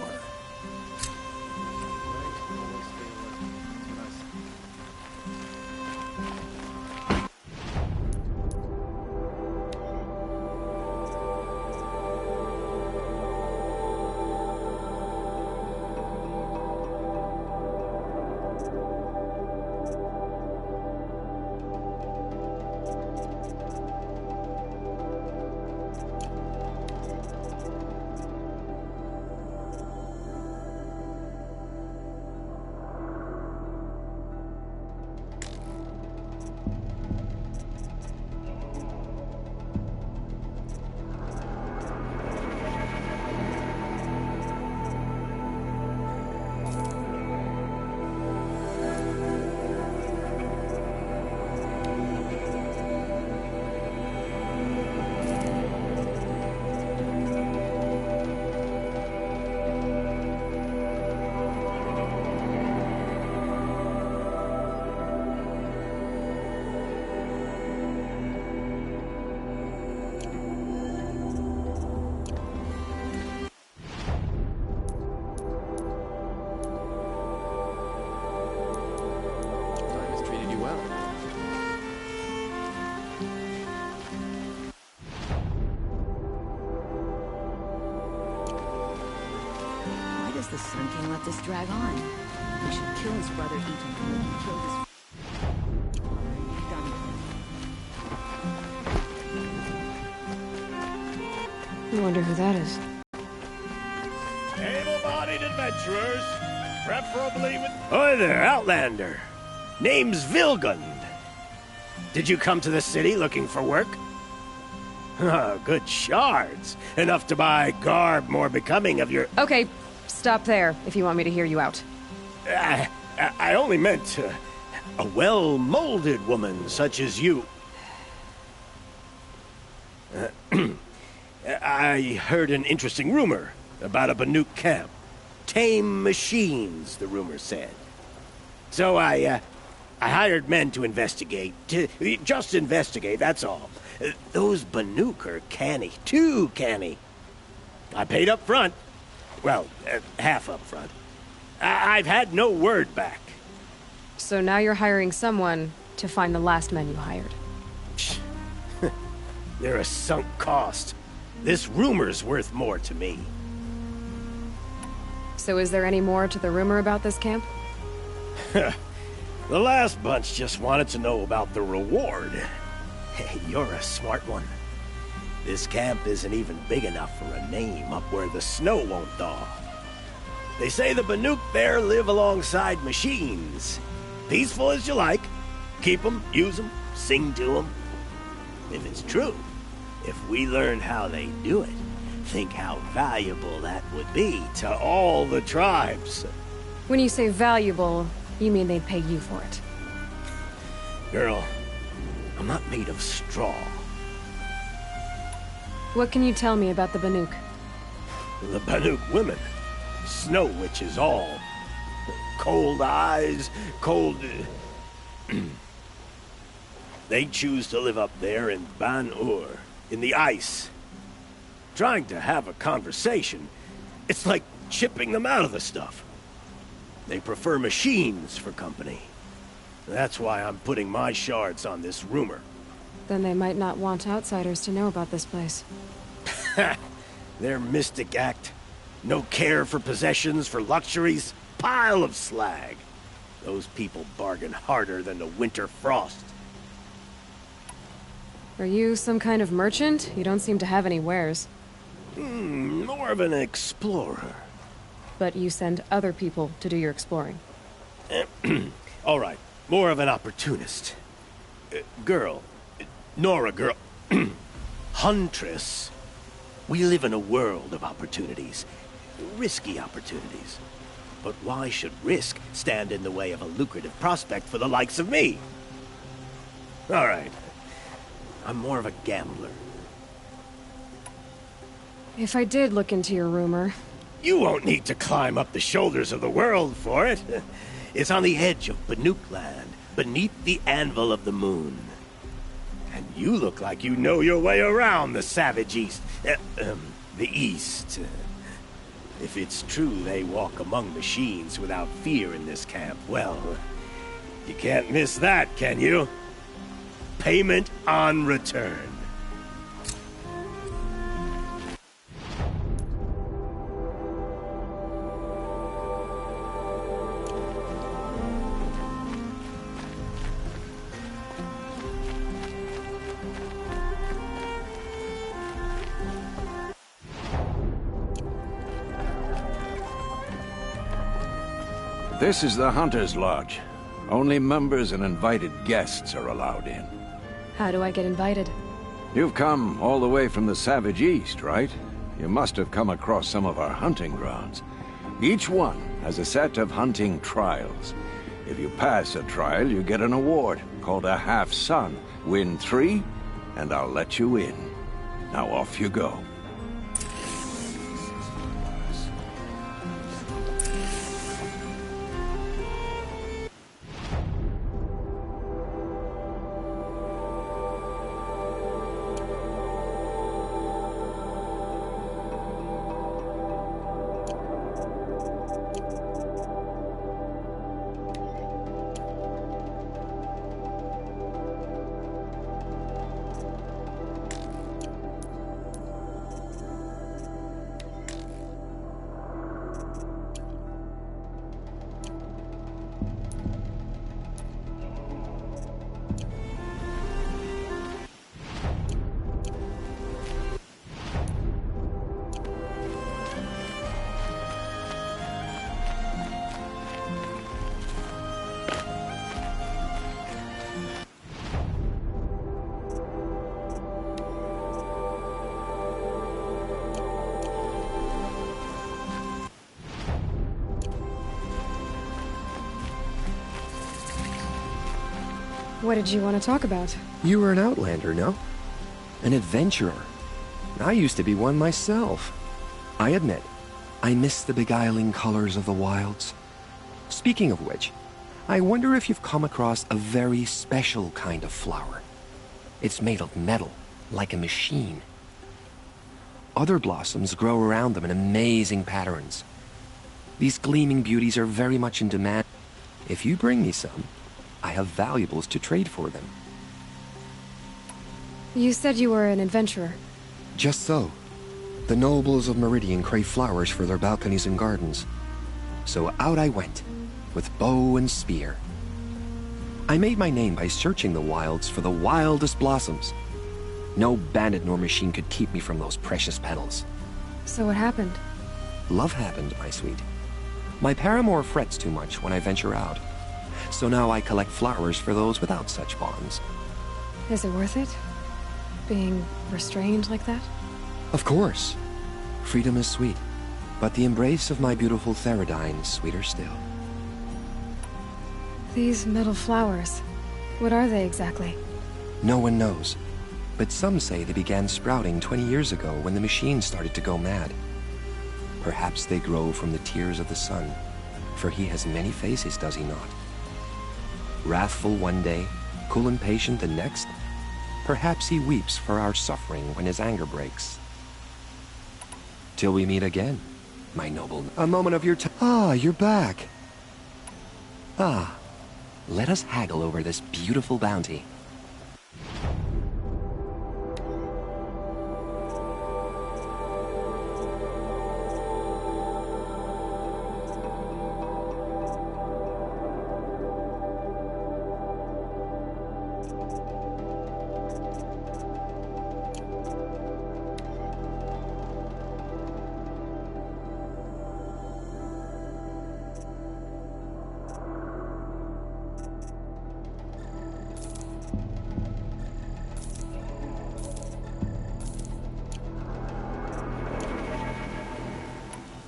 Speaker 1: The Sun King let this drag on. He should kill his brother Ethan and kill his
Speaker 5: I wonder who that is.
Speaker 18: Able-bodied adventurers, preferably with... Hi there, Outlander. Name's Vilgund. Did you come to the city looking for work? Oh, good shards. Enough to buy garb more becoming of your...
Speaker 2: Okay, stop there, if you want me to hear you out.
Speaker 18: I only meant a well-molded woman such as you. I heard an interesting rumor about a Banuk camp. Tame machines, the rumor said. So I hired men to investigate. Just investigate, that's all. Those Banuk are canny, too canny. I paid up front. Well, half up front. I've had no word back.
Speaker 2: So now you're hiring someone to find the last men you hired.
Speaker 18: They're a sunk cost. This rumor's worth more to me.
Speaker 2: So is there any more to the rumor about this camp?
Speaker 18: The last bunch just wanted to know about the reward. Hey, you're a smart one. This camp isn't even big enough for a name up where the snow won't thaw. They say the Banuk there live alongside machines. Peaceful as you like. Keep them, use them, sing to them. If it's true, if we learn how they do it, think how valuable that would be to all the tribes.
Speaker 2: When you say valuable, you mean they'd pay you for it.
Speaker 18: Girl, I'm not made of straw.
Speaker 2: What can you tell me about the Banuk?
Speaker 18: The Banuk women. Snow witches all. Cold eyes, cold... They choose to live up there in Ban-Ur, in the ice. Trying to have a conversation, it's like chipping them out of the stuff. They prefer machines for company. That's why I'm putting my shards on this rumor.
Speaker 2: Then they might not want outsiders to know about this place.
Speaker 18: Their mystic act. No care for possessions, for luxuries. Pile of slag. Those people bargain harder than the winter frost.
Speaker 2: Are you some kind of merchant? You don't seem to have any wares.
Speaker 18: More of an explorer.
Speaker 2: But you send other people to do your exploring.
Speaker 18: All right, more of an opportunist. Girl. Nora girl. Huntress. We live in a world of opportunities. Risky opportunities. But why should risk stand in the way of a lucrative prospect for the likes of me? All right. I'm more of a gambler.
Speaker 2: If I did look into your rumor...
Speaker 18: You won't need to climb up the shoulders of the world for it. It's on the edge of Banuk land, beneath the anvil of the moon. And you look like you know your way around the savage east. The east. If it's true they walk among machines without fear in this camp, well, you can't miss that, can you? Payment on return.
Speaker 19: This is the Hunter's Lodge. Only members and invited guests are allowed in.
Speaker 2: How do I get invited?
Speaker 19: You've come all the way from the Savage East, right? You must have come across some of our hunting grounds. Each one has a set of hunting trials. If you pass a trial, you get an award called a half-sun. Win 3, and I'll let you in. Now off you go.
Speaker 2: What did you want to talk about?
Speaker 20: You were an outlander, no? An adventurer. I used to be one myself. I admit, I miss the beguiling colors of the wilds. Speaking of which, I wonder if you've come across a very special kind of flower. It's made of metal, like a machine. Other blossoms grow around them in amazing patterns. These gleaming beauties are very much in demand. If you bring me some, I have valuables to trade for them.
Speaker 2: You said you were an adventurer.
Speaker 20: Just so. The nobles of Meridian crave flowers for their balconies and gardens. So out I went, with bow and spear. I made my name by searching the wilds for the wildest blossoms. No bandit nor machine could keep me from those precious petals.
Speaker 2: So what happened?
Speaker 20: Love happened, my sweet. My paramour frets too much when I venture out. So now I collect flowers for those without such bonds.
Speaker 2: Is it worth it? Being restrained like that?
Speaker 20: Of course. Freedom is sweet, but the embrace of my beautiful Theridine is sweeter still.
Speaker 2: These metal flowers, what are they exactly?
Speaker 20: No one knows, but some say they began sprouting 20 years ago when the machines started to go mad. Perhaps they grow from the tears of the sun, For he has many faces, does he not? Wrathful one day, cool and patient the next. Perhaps he weeps for our suffering when his anger breaks. Till we meet again, my noble. A moment of your time. Ah, you're back. Ah, let us haggle over this beautiful bounty.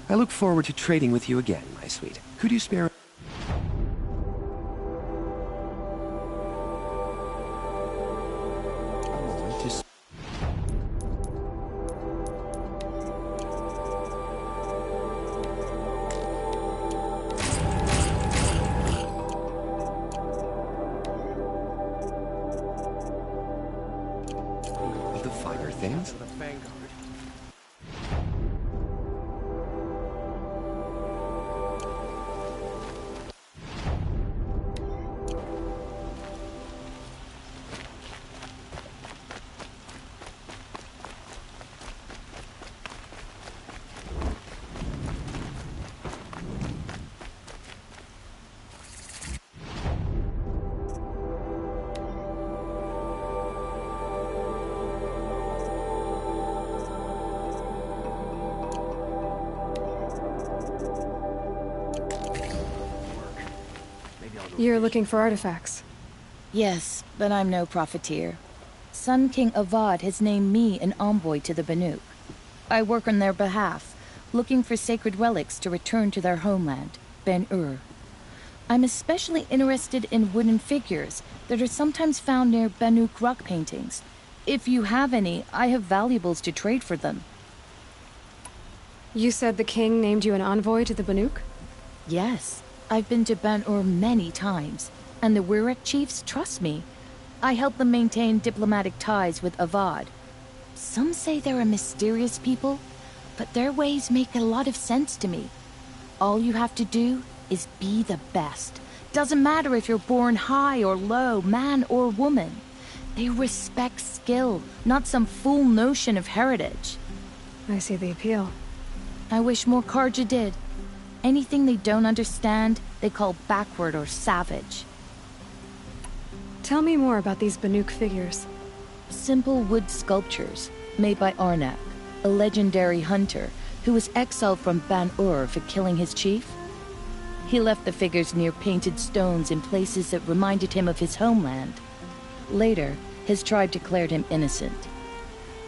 Speaker 20: I look forward to trading with you again, my sweet. Could you spare... the finer things?
Speaker 5: You're looking for artifacts.
Speaker 1: Yes, but I'm no profiteer. Sun King Avad has named me an envoy to the Banuk. I work on their behalf, looking for sacred relics to return to their homeland, Ben-Ur. I'm especially interested in wooden figures that are sometimes found near Banuk rock paintings. If you have any, I have valuables to trade for them.
Speaker 5: You said the king named you an envoy to the Banuk?
Speaker 1: Yes. I've been to Ben-Ur many times, and the Wirek chiefs trust me. I help them maintain diplomatic ties with Avad. Some say they're a mysterious people, but their ways make a lot of sense to me. All you have to do is be the best. Doesn't matter if you're born high or low, man or woman. They respect skill, not some fool notion of heritage.
Speaker 5: I see the appeal.
Speaker 1: I wish more Karja did. Anything they don't understand, they call backward or savage.
Speaker 5: Tell me more about these Banuk figures.
Speaker 1: Simple wood sculptures, made by Arnak, a legendary hunter who was exiled from Ban-Ur for killing his chief. He left the figures near painted stones in places that reminded him of his homeland. Later, his tribe declared him innocent.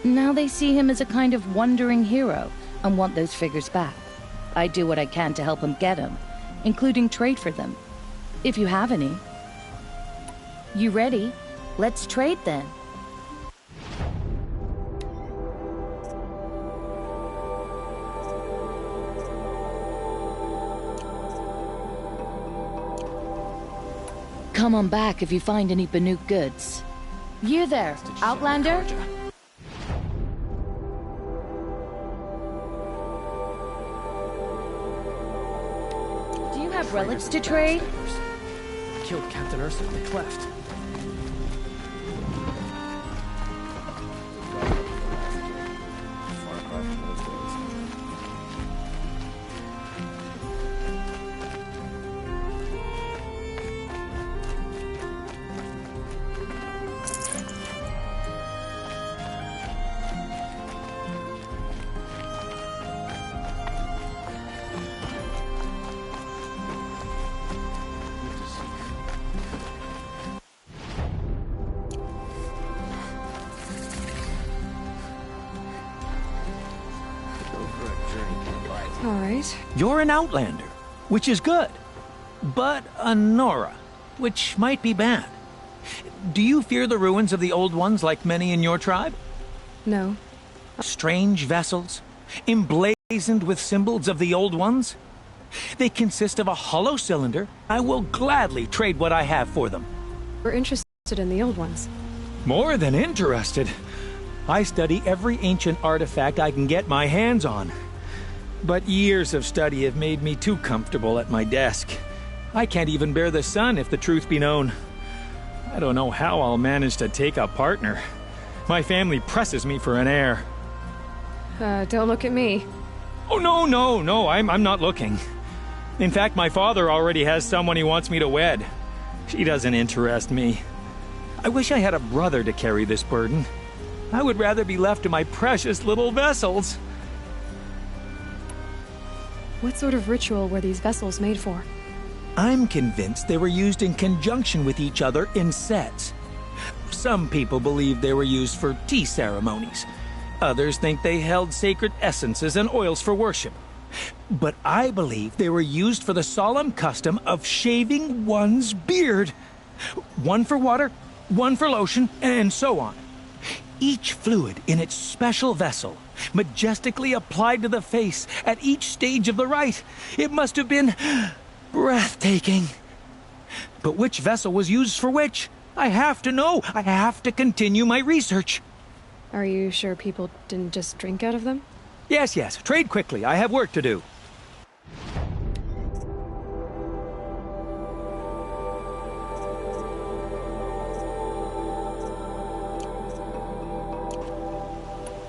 Speaker 1: Now they see him as a kind of wandering hero and want those figures back. I do what I can to help him get them, including trade for them. If you have any. You ready? Let's trade then. Come on back if you find any Banuk goods. You there, Outlander? Relics to trade?
Speaker 15: Killed Captain Ursa in the cleft.
Speaker 5: All right.
Speaker 6: You're an Outlander, which is good. But a Nora, which might be bad. Do you fear the ruins of the Old Ones like many in your tribe?
Speaker 5: No.
Speaker 6: Strange vessels, emblazoned with symbols of the Old Ones?
Speaker 21: They consist of a hollow cylinder. I will gladly trade what I have for them.
Speaker 5: We're interested in the old ones.
Speaker 21: More than interested. I study every ancient artifact I can get my hands on. But years of study have made me too comfortable at my desk. I can't even bear the sun, if the truth be known. I don't know how I'll manage to take a partner. My family presses me for an heir.
Speaker 5: Don't look at me.
Speaker 21: Oh, no, I'm not looking. In fact, my father already has someone he wants me to wed. She doesn't interest me. I wish I had a brother to carry this burden. I would rather be left to my precious little vessels.
Speaker 5: What sort of ritual were these vessels made for?
Speaker 21: I'm convinced they were used in conjunction with each other in sets. Some people believe they were used for tea ceremonies. Others think they held sacred essences and oils for worship. But I believe they were used for the solemn custom of shaving one's beard. One for water, one for lotion, and so on. Each fluid in its special vessel, majestically applied to the face at each stage of the rite. It must have been breathtaking. But which vessel was used for which? I have to know. I have to continue my research.
Speaker 5: Are you sure people didn't just drink out of them?
Speaker 21: Yes. Trade quickly. I have work to do.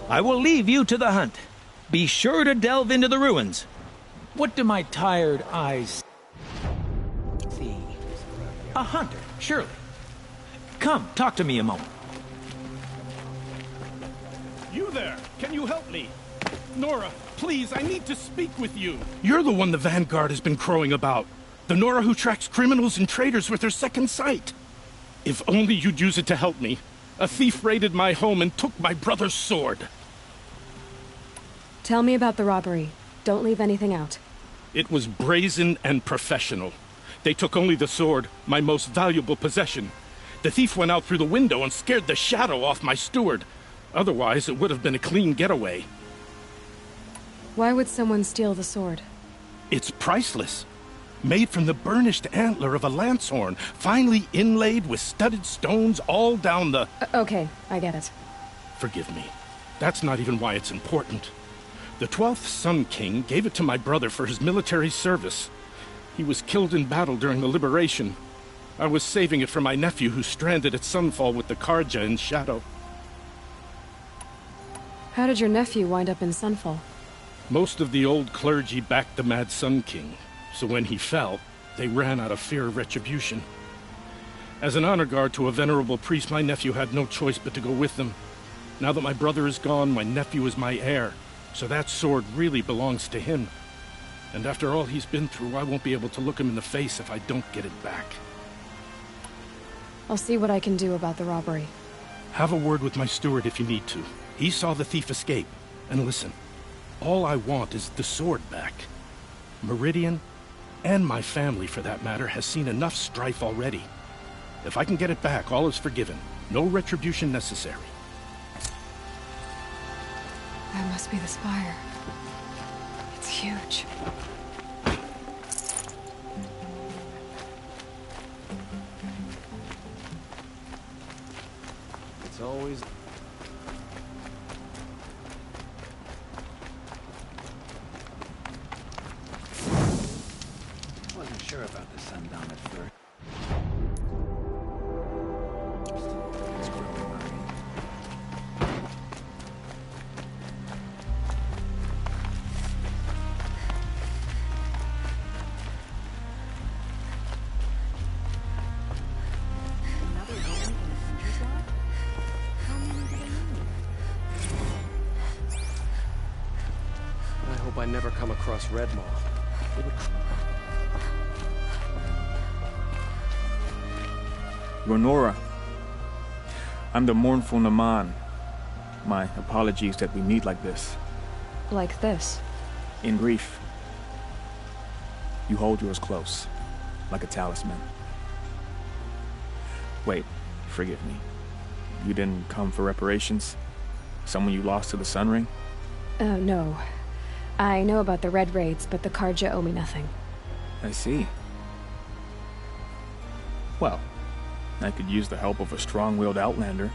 Speaker 21: I will leave you to the hunt. Be sure to delve into the ruins. What do my tired eyes see? A hunter, surely. Come, talk to me a moment.
Speaker 11: You there! Can you help me? Nora, please, I need to speak with you. You're the one the Vanguard has been crowing about. The Nora who tracks criminals and traitors with her second sight. If only you'd use it to help me. A thief raided my home and took my brother's sword.
Speaker 5: Tell me about the robbery. Don't leave anything out.
Speaker 11: It was brazen and professional. They took only the sword, my most valuable possession. The thief went out through the window and scared the shadow off my steward. Otherwise, it would have been a clean getaway.
Speaker 5: Why would someone steal the sword?
Speaker 11: It's priceless. Made from the burnished antler of a lancehorn, finely inlaid with studded stones all down the...
Speaker 5: Okay, I get it.
Speaker 11: Forgive me. That's not even why it's important. The 12th Sun King gave it to my brother for his military service. He was killed in battle during the liberation. I was saving it for my nephew who's stranded at Sunfall with the Karja in Shadow.
Speaker 5: How did your nephew wind up in Sunfall?
Speaker 11: Most of the old clergy backed the Mad Sun King, so when he fell, they ran out of fear of retribution. As an honor guard to a venerable priest, my nephew had no choice but to go with them. Now that my brother is gone, my nephew is my heir, so that sword really belongs to him. And after all he's been through, I won't be able to look him in the face if I don't get it back.
Speaker 5: I'll see what I can do about the robbery.
Speaker 11: Have a word with my steward if you need to. He saw the thief escape. And listen, all I want is the sword back. Meridian, and my family for that matter, has seen enough strife already. If I can get it back, all is forgiven. No retribution necessary.
Speaker 5: That must be the spire. It's huge.
Speaker 9: It's always... Wasn't sure about the sundown at first.
Speaker 15: I never come across Red Moth.
Speaker 22: Gonora, I'm the mournful Naman. My apologies that we meet like this.
Speaker 5: Like this?
Speaker 22: In grief. You hold yours close, like a talisman. Wait, forgive me. You didn't come for reparations? Someone you lost to the Sun Ring?
Speaker 5: No.
Speaker 2: I know about the Red Raids, but the Karja owe me nothing.
Speaker 22: I see. Well, I could use the help of a strong-willed outlander.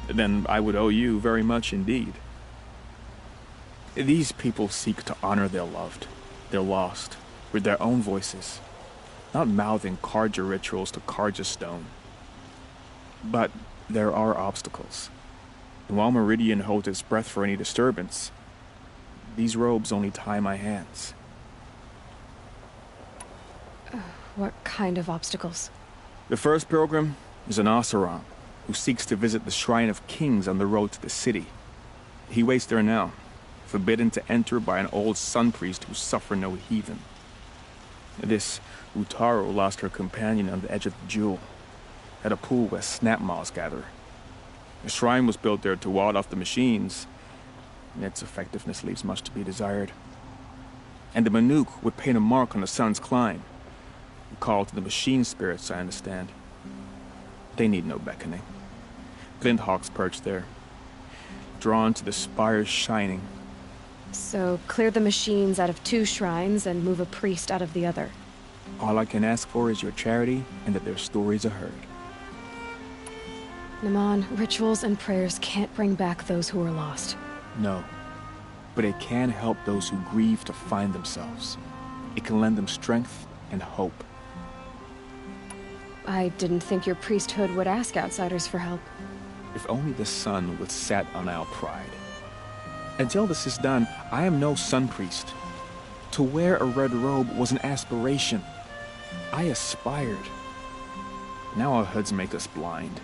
Speaker 22: Then I would owe you very much indeed. These people seek to honor their loved, their lost, with their own voices, not mouthing Karja rituals to Karja stone. But there are obstacles. And while Meridian holds its breath for any disturbance, these robes only tie my hands.
Speaker 2: What kind of obstacles?
Speaker 22: The first pilgrim is an Oseram, who seeks to visit the Shrine of Kings on the road to the city. He waits there now, forbidden to enter by an old sun priest who suffer no heathen. This Utaru lost her companion on the edge of the jewel, at a pool where snap moths gather. The shrine was built there to ward off the machines, and its effectiveness leaves much to be desired. And the Manuk would paint a mark on the sun's climb, a call to the machine spirits, I understand. They need no beckoning. Glint hawks perch there, drawn to the spires shining.
Speaker 2: So, clear the machines out of 2 shrines and move a priest out of the other.
Speaker 22: All I can ask for is your charity and that their stories are heard.
Speaker 2: Naman, rituals and prayers can't bring back those who are lost.
Speaker 22: No, but it can help those who grieve to find themselves. It can lend them strength and hope.
Speaker 2: I didn't think your priesthood would ask outsiders for help.
Speaker 22: If only the sun would set on our pride. Until this is done, I am no sun priest. To wear a red robe was an aspiration. I aspired. Now our hoods make us blind.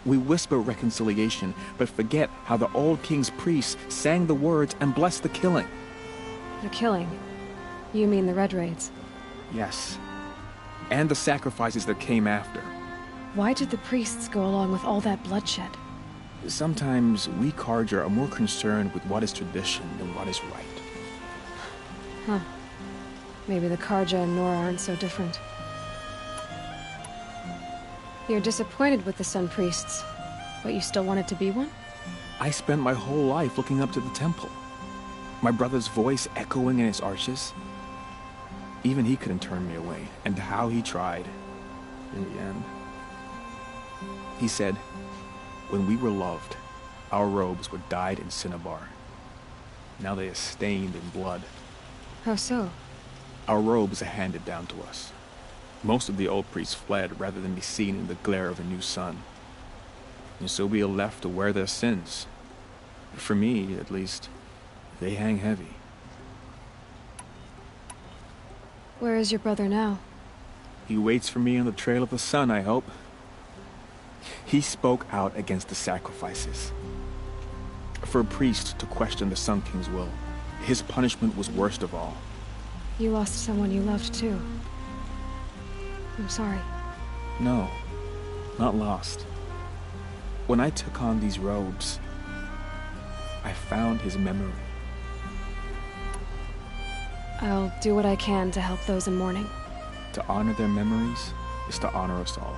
Speaker 22: We whisper reconciliation, but forget how the old king's priests sang the words and blessed the killing.
Speaker 2: The killing? You mean the Red Raids?
Speaker 22: Yes. And the sacrifices that came after.
Speaker 2: Why did the priests go along with all that bloodshed?
Speaker 22: Sometimes we Karja are more concerned with what is tradition than what is right.
Speaker 2: Huh. Maybe the Karja and Nora aren't so different. You're disappointed with the Sun Priests, but you still wanted to be one?
Speaker 22: I spent my whole life looking up to the temple. My brother's voice echoing in its arches. Even he couldn't turn me away, and how he tried. In the end. He said, when we were loved, our robes were dyed in cinnabar. Now they are stained in blood.
Speaker 2: How so?
Speaker 22: Our robes are handed down to us. Most of the old priests fled rather than be seen in the glare of a new sun. And so we are left to wear their sins. For me, at least, they hang heavy.
Speaker 2: Where is your brother now?
Speaker 22: He waits for me on the trail of the sun, I hope. He spoke out against the sacrifices. For a priest to question the Sun King's will, his punishment was worst of all.
Speaker 2: You lost someone you loved, too. I'm sorry.
Speaker 22: No, not lost. When I took on these robes, I found his memory.
Speaker 2: I'll do what I can to help those in mourning.
Speaker 22: To honor their memories is to honor us all.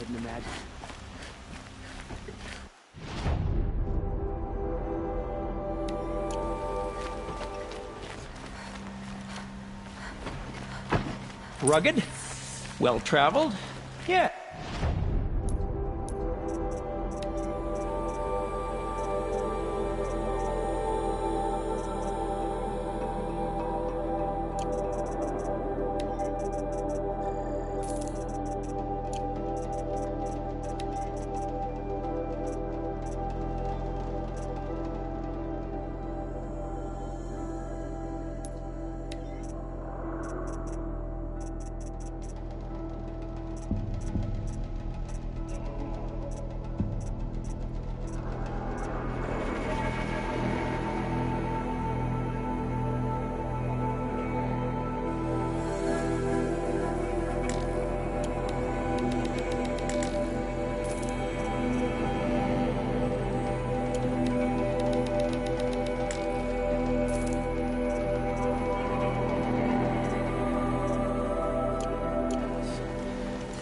Speaker 15: couldn't imagine.
Speaker 21: Rugged? Well-traveled? Yeah.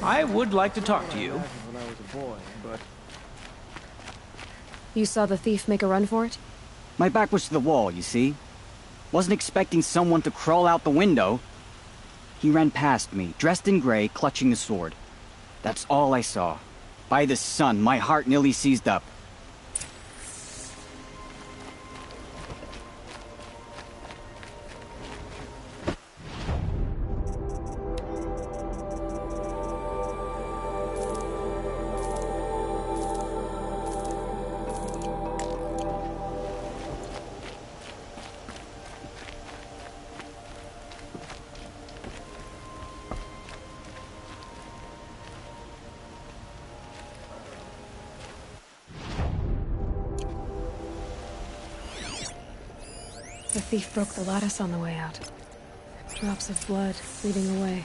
Speaker 21: I would like to talk to you.
Speaker 15: When I was a boy, but
Speaker 2: You saw the thief make a run for it?
Speaker 4: My back was to the wall, you see? Wasn't expecting someone to crawl out the window. He ran past me, dressed in gray, clutching the sword. That's all I saw. By the sun, my heart nearly seized up.
Speaker 2: The thief broke the lattice on the way out. Drops of blood leading away.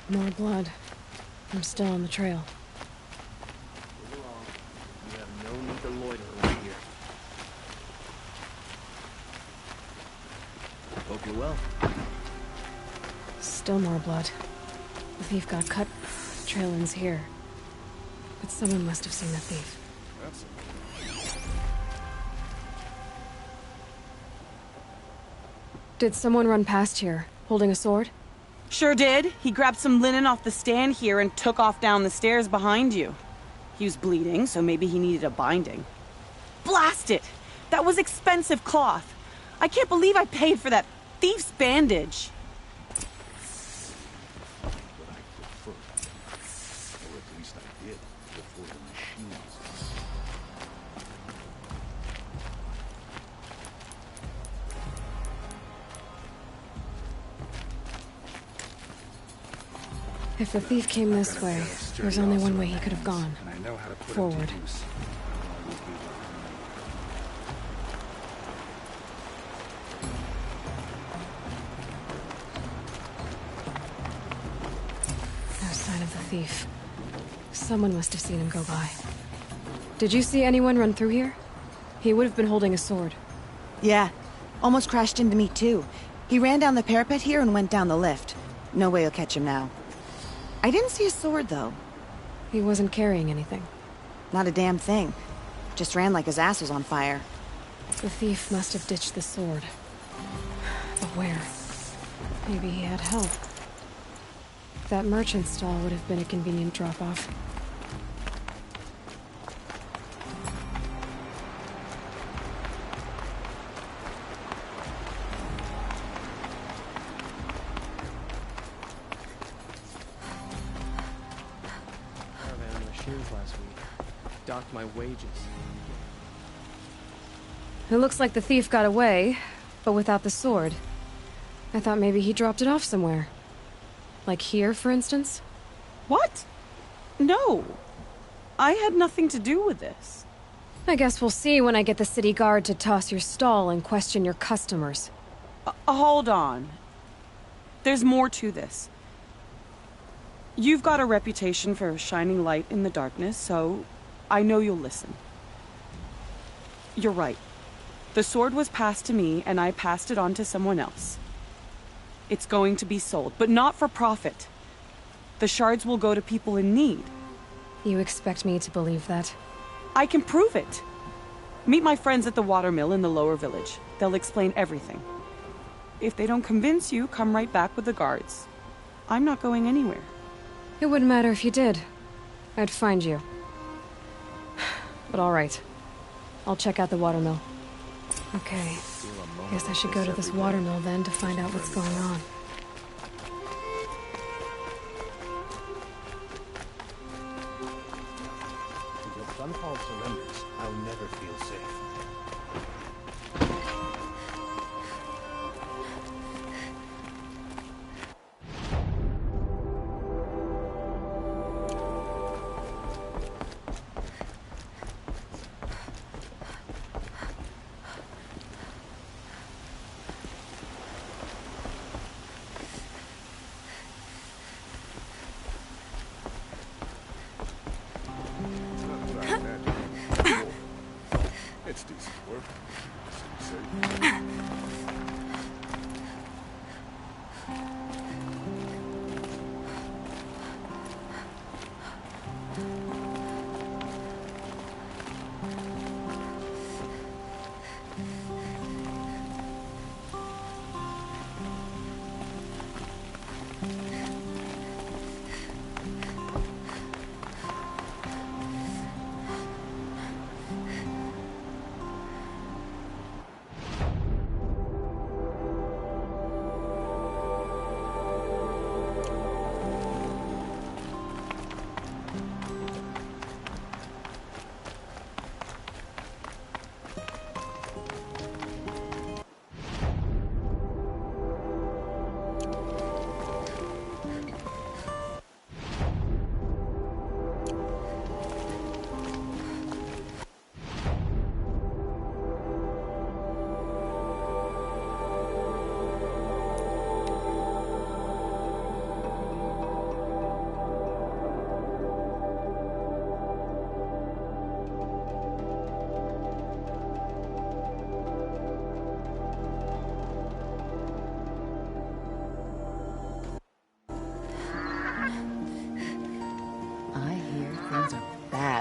Speaker 2: More blood. I'm still on the trail.
Speaker 15: you have no need to loiter around here. Hope you're well.
Speaker 2: Still more blood. The thief got cut. The trail ends here. But someone must have seen the thief. Did someone run past here, holding a sword?
Speaker 14: Sure did. He grabbed some linen off the stand here and took off down the stairs behind you. He was bleeding, so maybe he needed a binding. Blast it! That was expensive cloth. I can't believe I paid for that thief's bandage.
Speaker 2: If the thief came this way, there's only one way he could have gone. Forward. No sign of the thief. Someone must have seen him go by. Did you see anyone run through here? He would have been holding a sword.
Speaker 7: Yeah. Almost crashed into me, too. He ran down the parapet here and went down the lift. No way you'll catch him now. I didn't see a sword, though.
Speaker 2: He wasn't carrying anything.
Speaker 7: Not a damn thing. Just ran like his ass was on fire.
Speaker 2: The thief must have ditched the sword. But where? Maybe he had help. That merchant stall would have been a convenient drop-off.
Speaker 15: Last week. Docked my wages.
Speaker 2: It looks like the thief got away, but without the sword. I thought maybe he dropped it off somewhere. Like here, for instance?
Speaker 14: What? No. I had nothing to do with this.
Speaker 2: I guess we'll see when I get the city guard to toss your stall and question your customers.
Speaker 14: Hold on. There's more to this. You've got a reputation for shining light in the darkness, so I know you'll listen. You're right. The sword was passed to me, and I passed it on to someone else. It's going to be sold, but not for profit. The shards will go to people in need.
Speaker 2: You expect me to believe that?
Speaker 14: I can prove it. Meet my friends at the watermill in the lower village. They'll explain everything. If they don't convince you, come right back with the guards. I'm not going anywhere.
Speaker 2: It wouldn't matter if you did. I'd find you. But all right. I'll check out the watermill. Okay. Guess I should go to this watermill then to find out what's going on.
Speaker 9: Until Sunfall surrenders, I'll never feel safe.
Speaker 13: It's decent work.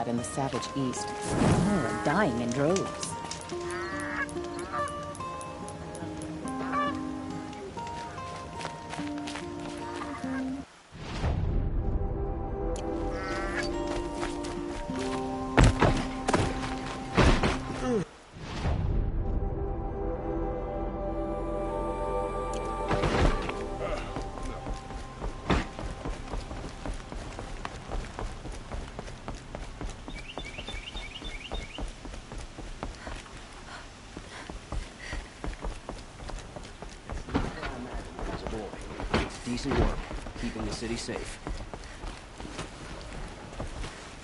Speaker 1: In the savage east, more are dying in droves.
Speaker 9: Decent work, keeping the city safe.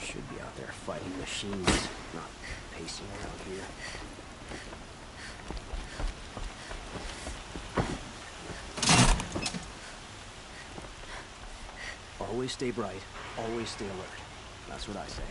Speaker 9: Should be out there fighting machines, not pacing around here. Always stay bright, always stay alert. That's what I say.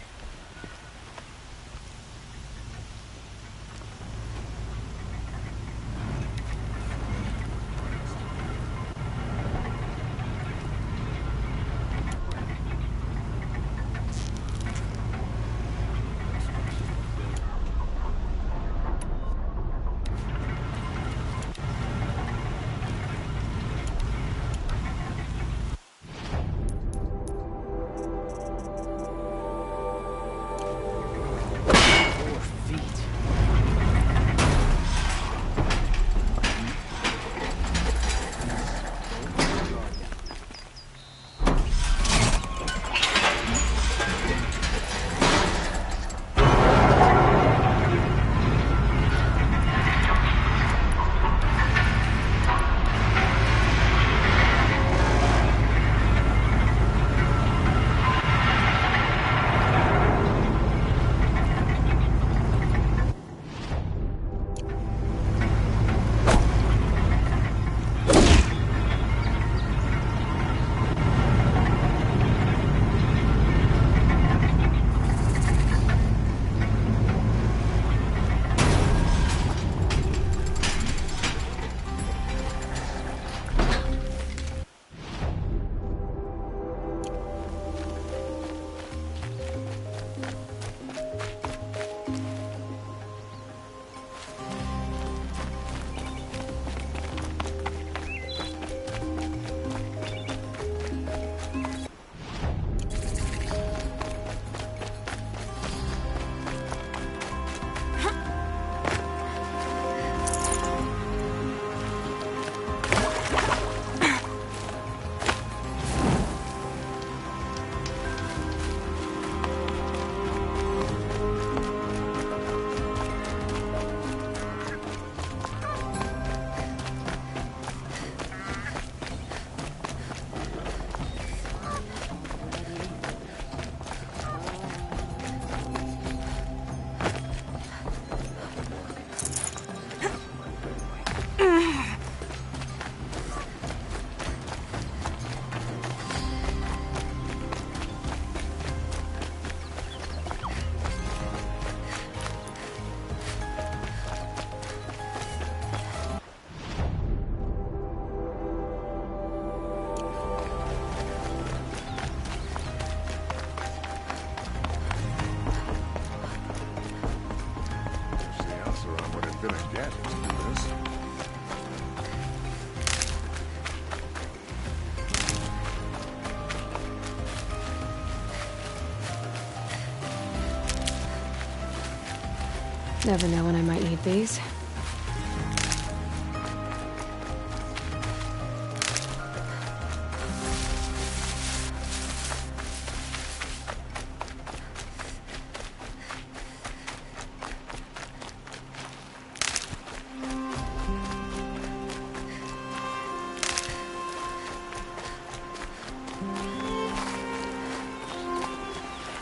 Speaker 2: Never know when I might need these.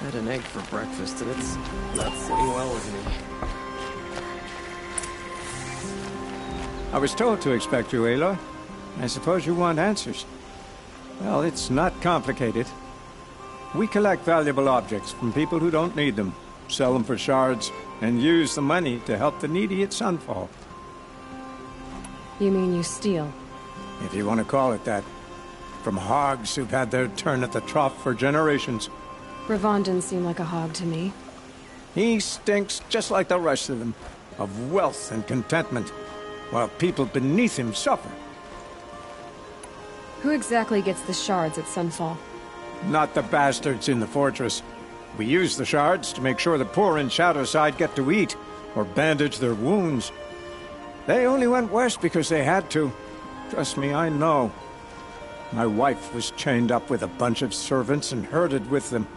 Speaker 9: Had an egg for breakfast, and it's not sitting well with me.
Speaker 3: I was told to expect you, Aloy. I suppose you want answers. Well, it's not complicated. We collect valuable objects from people who don't need them, sell them for shards, and use the money to help the needy at Sunfall.
Speaker 2: You mean you steal?
Speaker 3: If you want to call it that. From hogs who've had their turn at the trough for generations.
Speaker 2: Ravon didn't seem like a hog to me.
Speaker 3: He stinks just like the rest of them, of wealth and contentment, while people beneath him suffer.
Speaker 2: Who exactly gets the shards at Sunfall?
Speaker 3: Not the bastards in the fortress. We use the shards to make sure the poor in Shadowside get to eat, or bandage their wounds. They only went west because they had to. Trust me, I know. My wife was chained up with a bunch of servants and herded with them.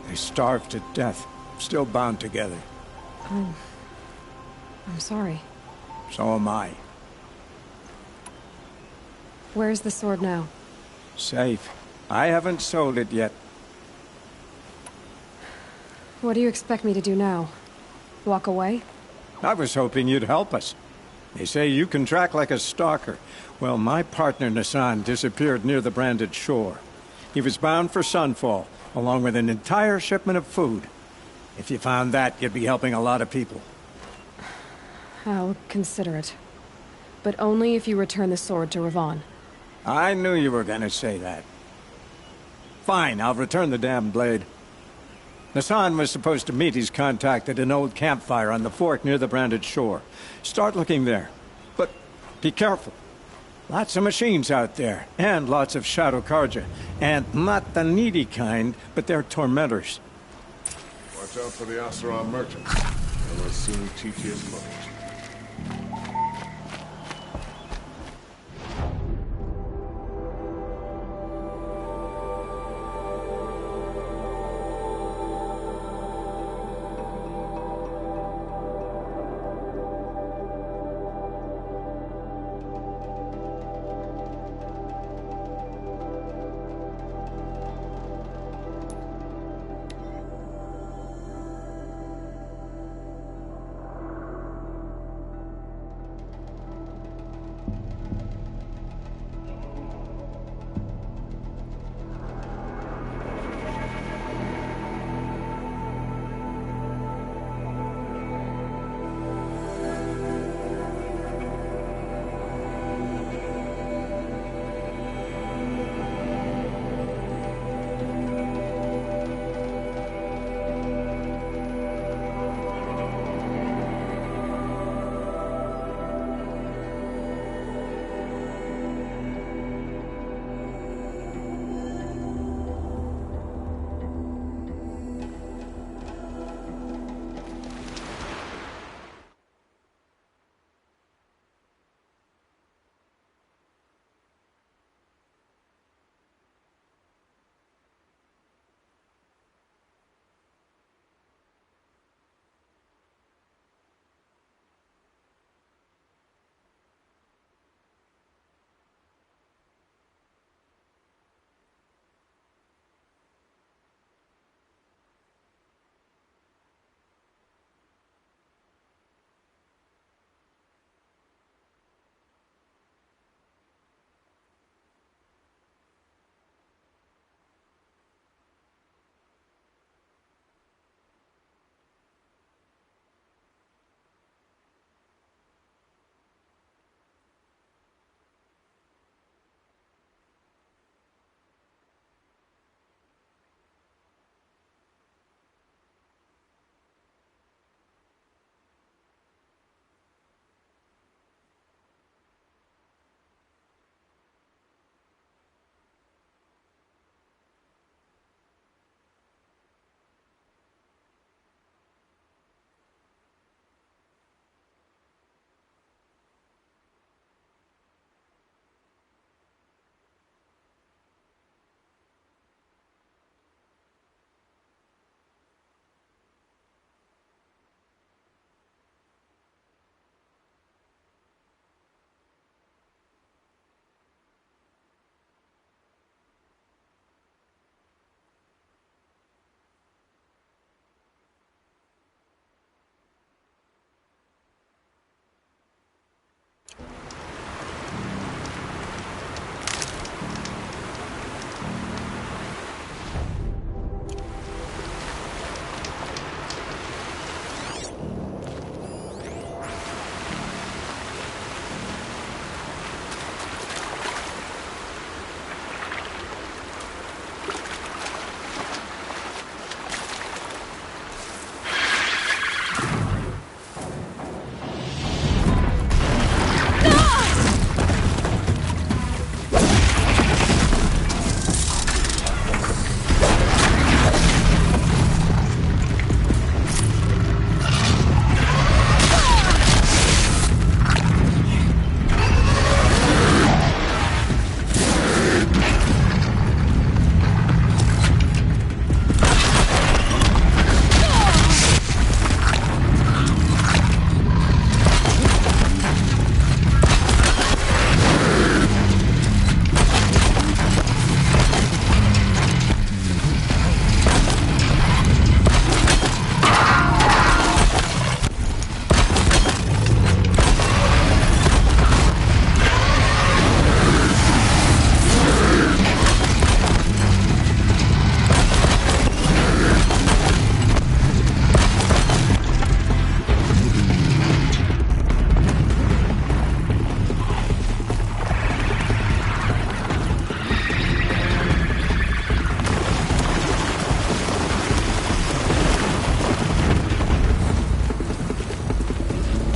Speaker 3: They starved to death, still bound together.
Speaker 2: Oh. I'm sorry.
Speaker 3: So am I.
Speaker 2: Where's the sword now?
Speaker 3: Safe. I haven't sold it yet.
Speaker 2: What do you expect me to do now? Walk away?
Speaker 3: I was hoping you'd help us. They say you can track like a stalker. Well, my partner Nassan disappeared near the branded shore. He was bound for Sunfall, along with an entire shipment of food. If you found that, you'd be helping a lot of people.
Speaker 2: I'll consider it. But only if you return the sword to Ravon.
Speaker 3: I knew you were gonna say that. Fine, I'll return the damn blade. Nassan was supposed to meet his contact at an old campfire on the fork near the branded shore. Start looking there. But be careful. Lots of machines out there, and lots of Shadow Karja. And not the needy kind, but they're tormentors.
Speaker 8: Watch out for the Asaran merchants. They'll as soon tedious look.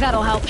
Speaker 2: That'll help.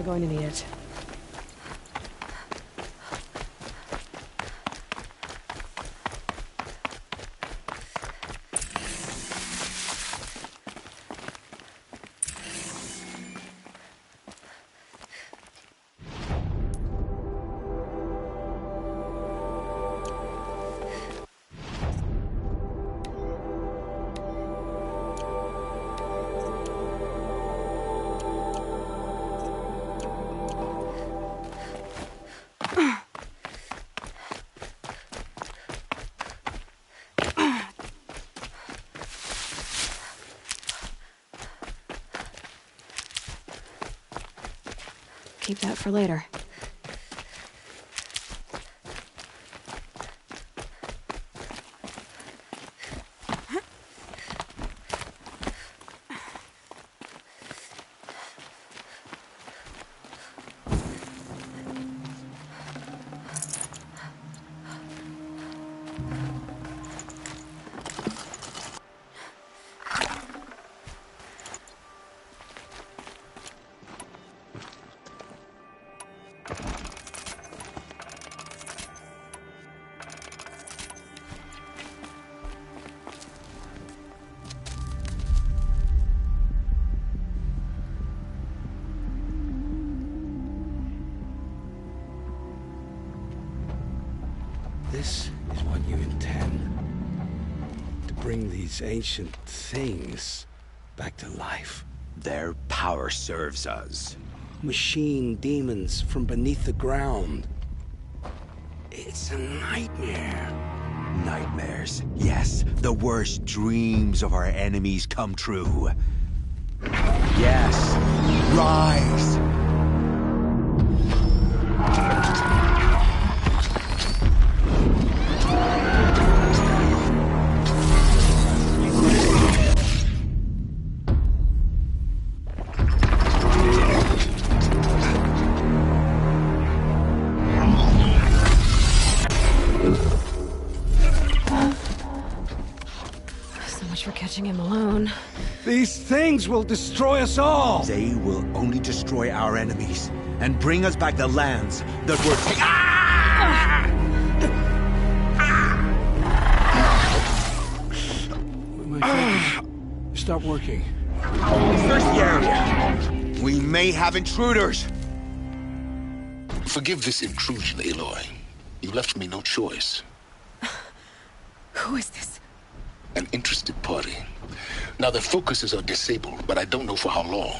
Speaker 2: going to need it. Keep that for later.
Speaker 10: This is what you intend. To bring these ancient things back to life.
Speaker 16: Their power serves us.
Speaker 10: Machine demons from beneath the ground. It's a nightmare.
Speaker 16: Nightmares. Yes, the worst dreams of our enemies come true. Yes. Rise!
Speaker 2: Him alone.
Speaker 10: These things will destroy us all!
Speaker 16: They will only destroy our enemies and bring us back the lands that were taken.
Speaker 10: My focus stopped working.
Speaker 16: Search the area. We may have intruders.
Speaker 23: Forgive this intrusion, Aloy. You left me no choice.
Speaker 2: Who is this?
Speaker 23: An interested party. Now, their focuses are disabled, but I don't know for how long.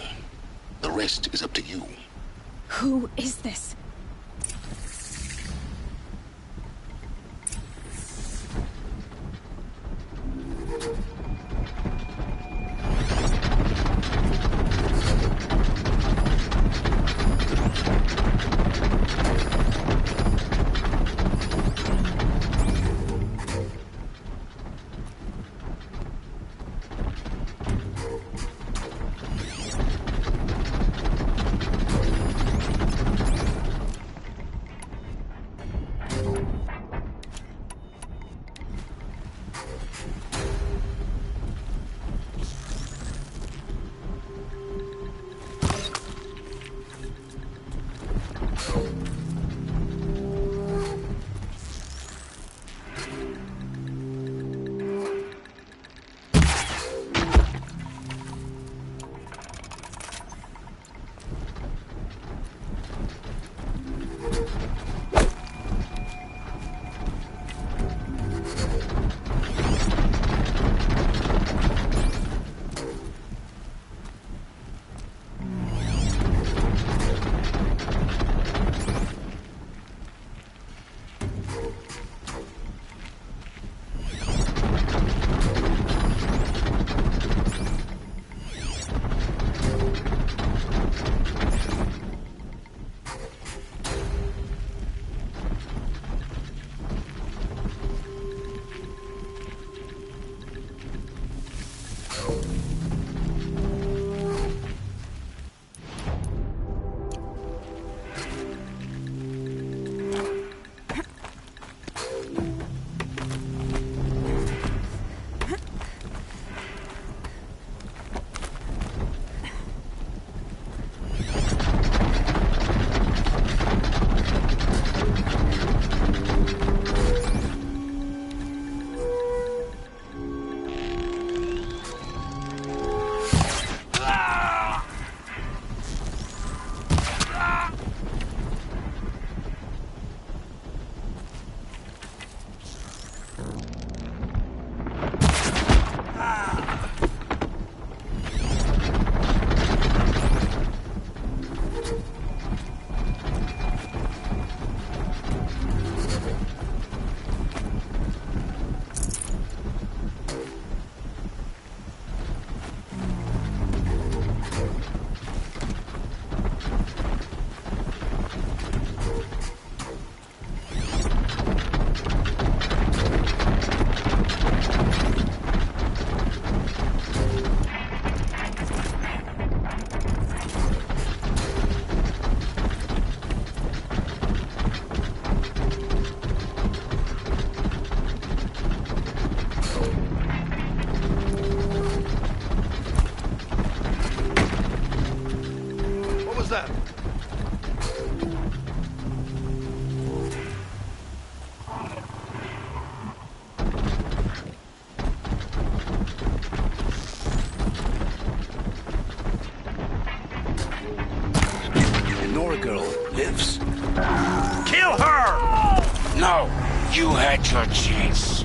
Speaker 23: The rest is up to you.
Speaker 2: Who is this?
Speaker 16: girl lives.
Speaker 12: Kill her! No, you had your chance.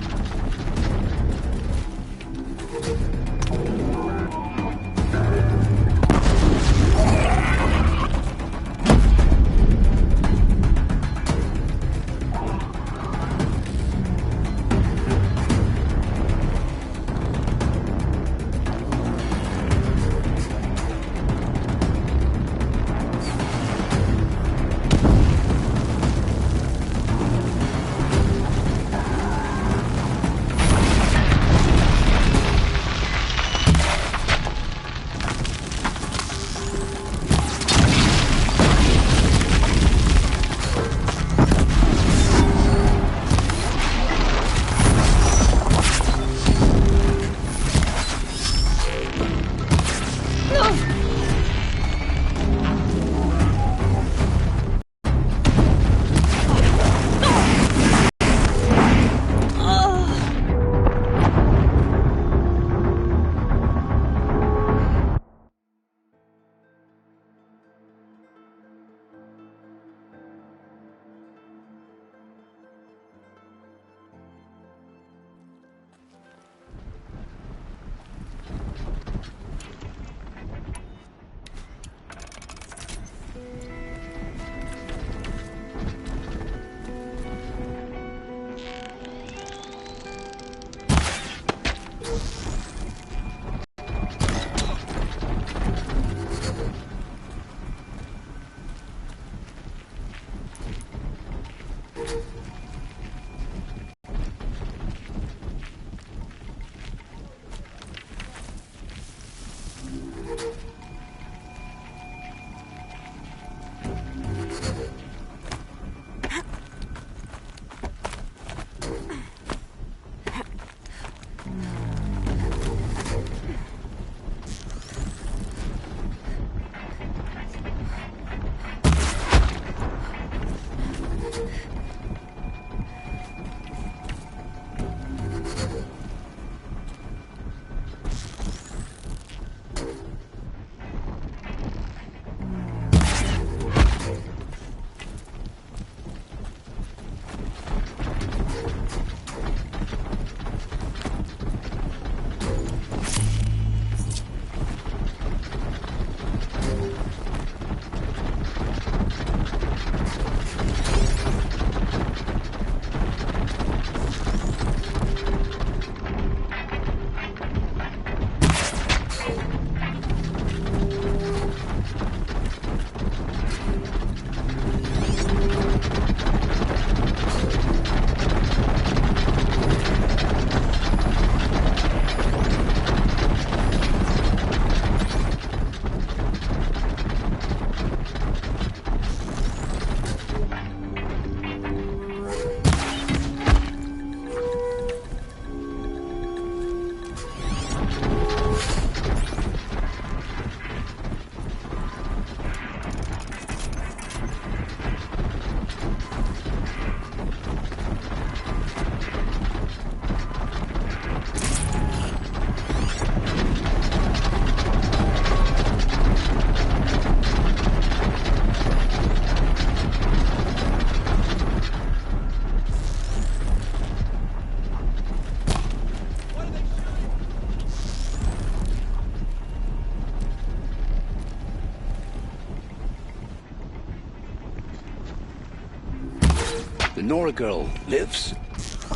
Speaker 16: The Nora girl lives?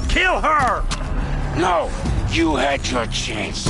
Speaker 12: Kill her!
Speaker 23: No, you had your chance.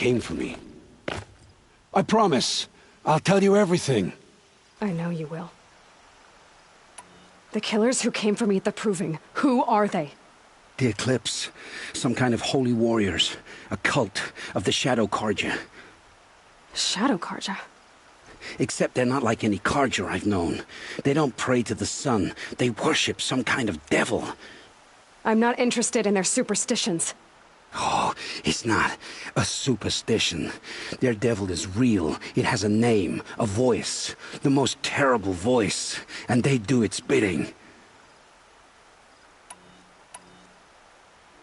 Speaker 10: came for me. I promise. I'll tell you everything.
Speaker 5: I know you will. The killers who came for me at the Proving, who are they?
Speaker 16: The Eclipse. Some kind of holy warriors. A cult of the Shadow Karja.
Speaker 5: Shadow Karja?
Speaker 16: Except they're not like any Karja I've known. They don't pray to the sun. They worship some kind of devil.
Speaker 5: I'm not interested in their superstitions.
Speaker 16: Oh, it's not a superstition. Their devil is real. It has a name, a voice. The most terrible voice. And they do its bidding.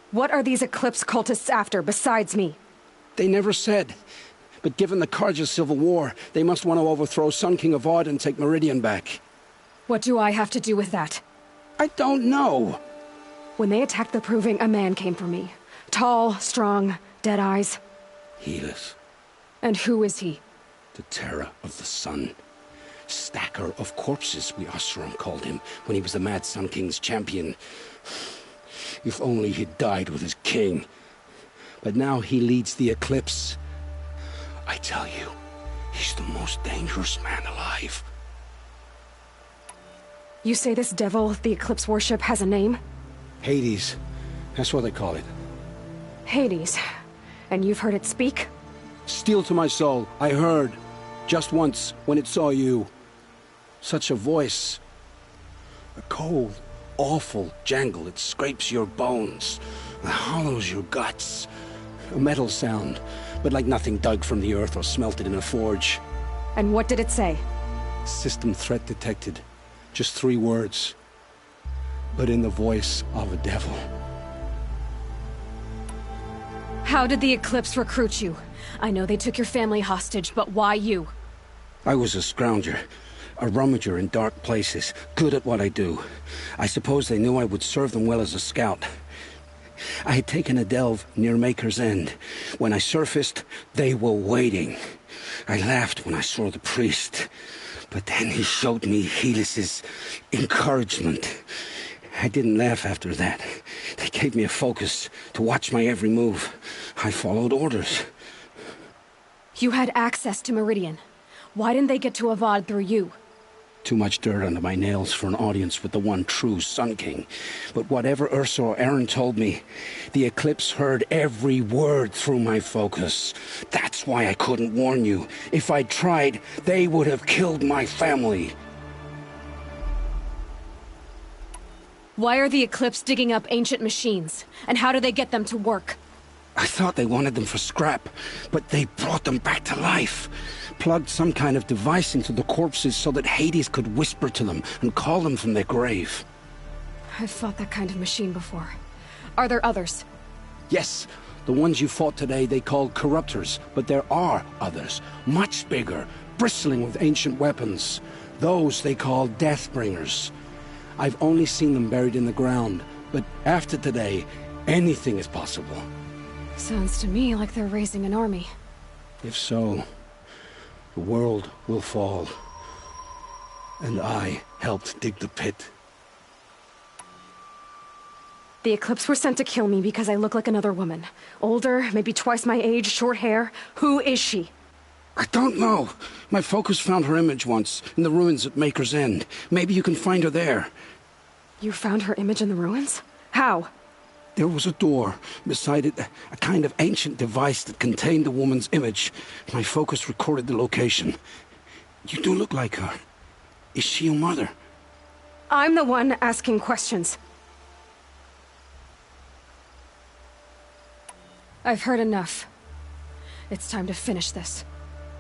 Speaker 5: What are these Eclipse cultists after, besides me?
Speaker 16: They never said. But given the Karja civil war, they must want to overthrow Sun King of Odd and take Meridian back.
Speaker 5: What do I have to do with that?
Speaker 16: I don't know.
Speaker 5: When they attacked the Proving, a man came for me. Tall, strong, dead eyes.
Speaker 16: Helis.
Speaker 5: And who is he?
Speaker 16: The terror of the sun. Stacker of corpses, we Oseram called him, when he was the Mad Sun King's champion. If only he'd died with his king. But now he leads the Eclipse. I tell you, he's the most dangerous man alive.
Speaker 5: You say this devil the Eclipse worship has a name?
Speaker 16: Hades. That's what they call it.
Speaker 5: Hades. And you've heard it speak?
Speaker 16: Steel to my soul, I heard. Just once, when it saw you. Such a voice. A cold, awful jangle. It scrapes your bones. It hollows your guts. A metal sound, but like nothing dug from the earth or smelted in a forge.
Speaker 5: And what did it say?
Speaker 16: System threat detected. Just 3 words. But in the voice of a devil.
Speaker 5: How did the Eclipse recruit you? I know they took your family hostage, but why you?
Speaker 16: I was a scrounger. A rummager in dark places. Good at what I do. I suppose they knew I would serve them well as a scout. I had taken a delve near Maker's End. When I surfaced, they were waiting. I laughed when I saw the priest. But then he showed me Helis's encouragement. I didn't laugh after that. They gave me a focus to watch my every move. I followed orders.
Speaker 5: You had access to Meridian. Why didn't they get to Avad through you?
Speaker 16: Too much dirt under my nails for an audience with the one true Sun King. But whatever Ursa or Aaron told me, the Eclipse heard every word through my focus. That's why I couldn't warn you. If I'd tried, they would have killed my family.
Speaker 5: Why are the Eclipse digging up ancient machines? And how do they get them to work?
Speaker 16: I thought they wanted them for scrap, but they brought them back to life. Plugged some kind of device into the corpses so that Hades could whisper to them and call them from their grave.
Speaker 5: I've fought that kind of machine before. Are there others?
Speaker 16: Yes, the ones you fought today they called corruptors, but there are others, much bigger, bristling with ancient weapons. Those they call Deathbringers. I've only seen them buried in the ground, but after today, anything is possible.
Speaker 5: Sounds to me like they're raising an army.
Speaker 16: If so, the world will fall. And I helped dig the pit.
Speaker 5: The Eclipse were sent to kill me because I look like another woman. Older, maybe twice my age, short hair. Who is she?
Speaker 16: I don't know. My focus found her image once, in the ruins at Maker's End. Maybe you can find her there.
Speaker 5: You found her image in the ruins? How?
Speaker 16: There was a door. Beside it, a kind of ancient device that contained the woman's image. My focus recorded the location. You do look like her. Is she your mother?
Speaker 5: I'm the one asking questions. I've heard enough. It's time to finish this.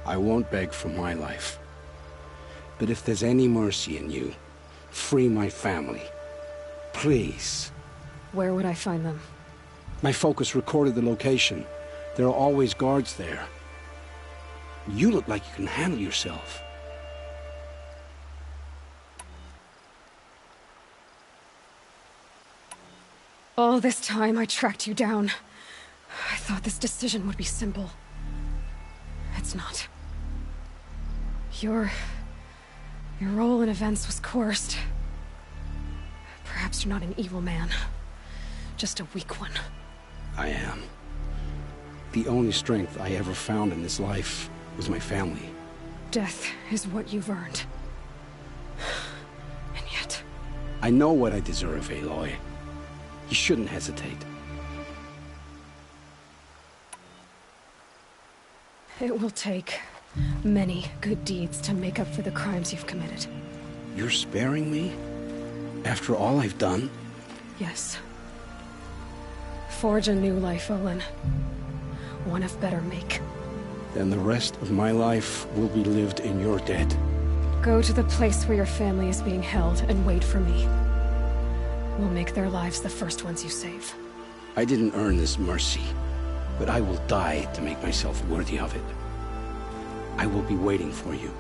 Speaker 16: I won't beg for my life. But if there's any mercy in you, free my family. Please.
Speaker 5: Where would I find them?
Speaker 16: My focus recorded the location. There are always guards there. You look like you can handle yourself.
Speaker 5: All this time I tracked you down. I thought this decision would be simple. It's not. Your role in events was coerced. Perhaps you're not an evil man. Just a weak one.
Speaker 16: I am. The only strength I ever found in this life was my family.
Speaker 5: Death is what you've earned. And yet...
Speaker 16: I know what I deserve, Aloy. You shouldn't hesitate.
Speaker 5: It will take many good deeds to make up for the crimes you've committed.
Speaker 16: You're sparing me? After all I've done?
Speaker 5: Yes. Forge a new life, Olin. One of better make.
Speaker 16: Then the rest of my life will be lived in your debt.
Speaker 5: Go to the place where your family is being held and wait for me. We'll make their lives the first ones you save.
Speaker 16: I didn't earn this mercy, but I will die to make myself worthy of it. I will be waiting for you.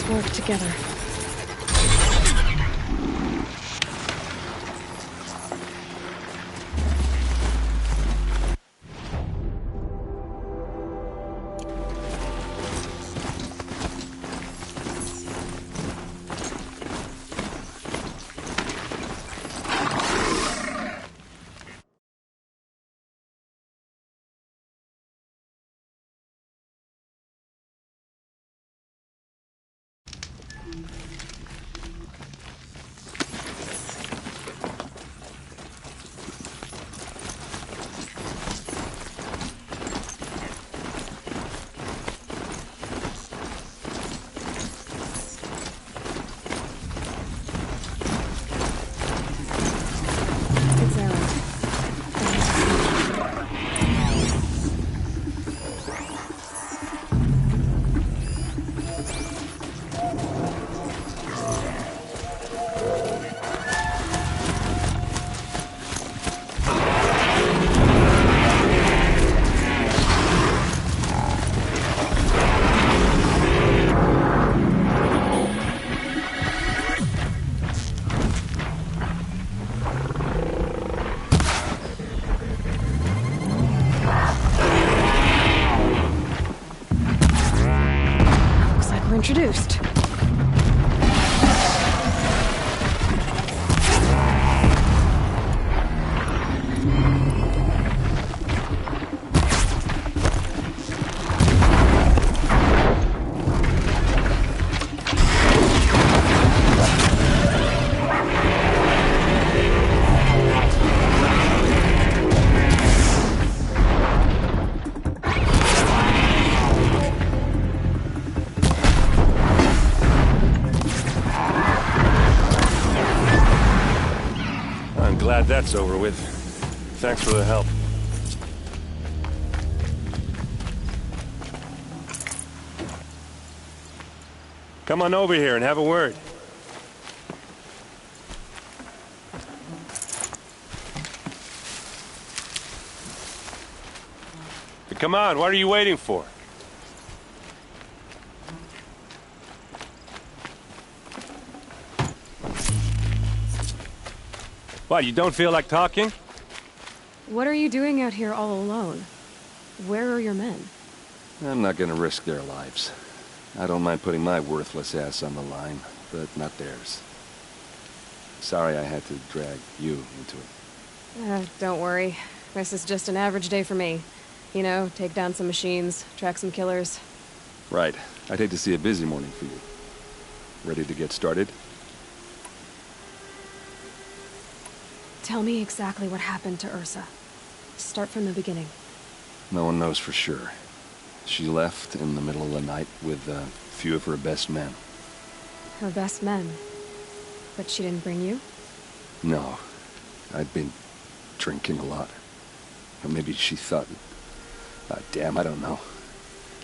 Speaker 5: Work together.
Speaker 2: Introduced.
Speaker 13: Glad that's over with. Thanks for the help. Come on over here and have a word. Come on, what are you waiting for? What, you don't feel like talking?
Speaker 2: What are you doing out here all alone? Where are your men?
Speaker 13: I'm not gonna risk their lives. I don't mind putting my worthless ass on the line, but not theirs. Sorry I had to drag you into it.
Speaker 2: Don't worry. This is just an average day for me. You know, take down some machines, track some killers.
Speaker 13: Right. I'd hate to see a busy morning for you. Ready to get started?
Speaker 2: Tell me exactly what happened to Ursa. Start from the beginning.
Speaker 13: No one knows for sure. She left in the middle of the night with a few of her best men.
Speaker 2: Her best men? But she didn't bring you?
Speaker 13: No. I'd been drinking a lot. Or maybe she thought... damn, I don't know.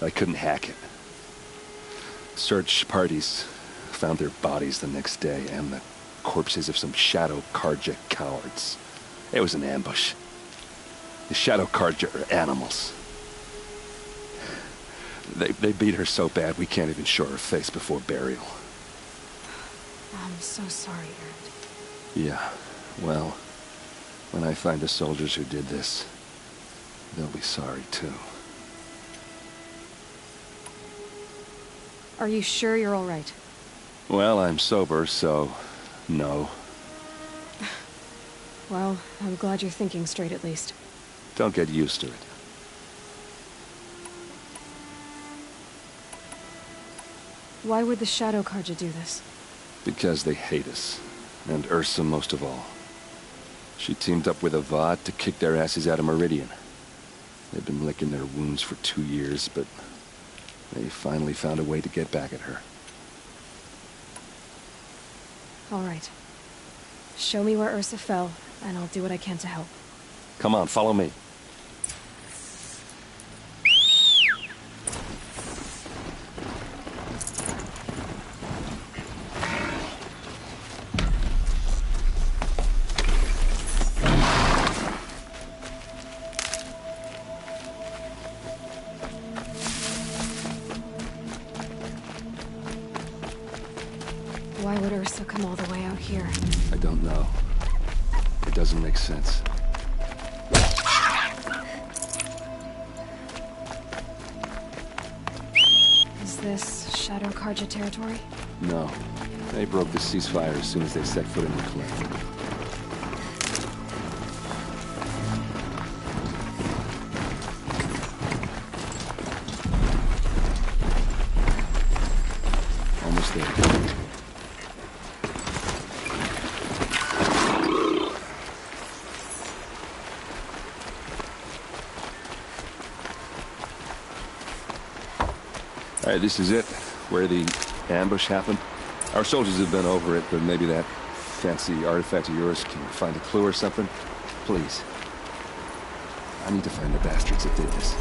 Speaker 13: I couldn't hack it. Search parties found their bodies the next day, and the corpses of some Shadow Karja cowards. It was an ambush. The Shadow Karja are animals. They beat her so bad we can't even show her face before burial.
Speaker 2: I'm so sorry, Aaron.
Speaker 13: Yeah, well, when I find the soldiers who did this, they'll be sorry too.
Speaker 2: Are you sure you're all right?
Speaker 13: Well, I'm sober, so... no.
Speaker 2: Well, I'm glad you're thinking straight at least.
Speaker 13: Don't get used to it.
Speaker 2: Why would the Shadow Karja do this?
Speaker 13: Because they hate us. And Ursa most of all. She teamed up with Avad to kick their asses out of Meridian. They've been licking their wounds for 2 years, but they finally found a way to get back at her.
Speaker 2: All right. Show me where Ursa fell, and I'll do what I can to help.
Speaker 13: Come on, follow me.
Speaker 2: Why would Ursa come all the way out here?
Speaker 13: I don't know. It doesn't make sense.
Speaker 2: Is this Shadow Karja territory?
Speaker 13: No. They broke the ceasefire as soon as they set foot in the cliff. Almost there. Alright, this is it. Where the ambush happened. Our soldiers have been over it, but maybe that fancy artifact of yours can find a clue or something? Please. I need to find the bastards that did this.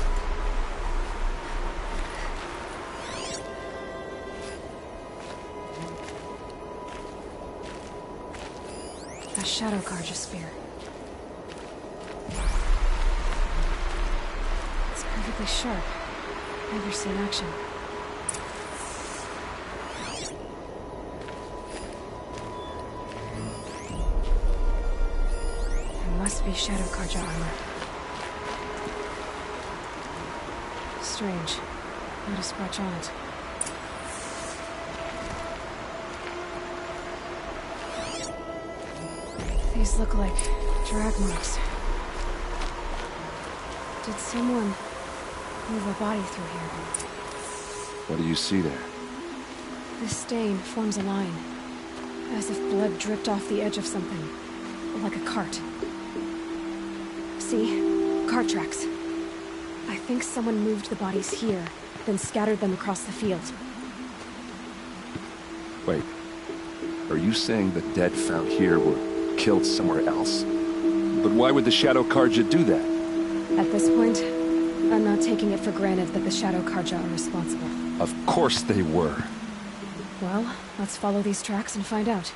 Speaker 2: A shadow Karja spear. It's perfectly sharp. Never seen action. There must be shadow Karja armor. Strange. Not a scratch on it. These look like drag marks. Did someone move a body through here?
Speaker 13: What do you see there?
Speaker 2: This stain forms a line, as if blood dripped off the edge of something, like a cart. See? Cart tracks. I think someone moved the bodies here, then scattered them across the field.
Speaker 13: Wait. Are you saying the dead found here were killed somewhere else? But why would the Shadow Karja do that?
Speaker 2: At this point, I'm not taking it for granted that the Shadow Karja are responsible.
Speaker 13: Of course they were.
Speaker 2: Well, let's follow these tracks and find out.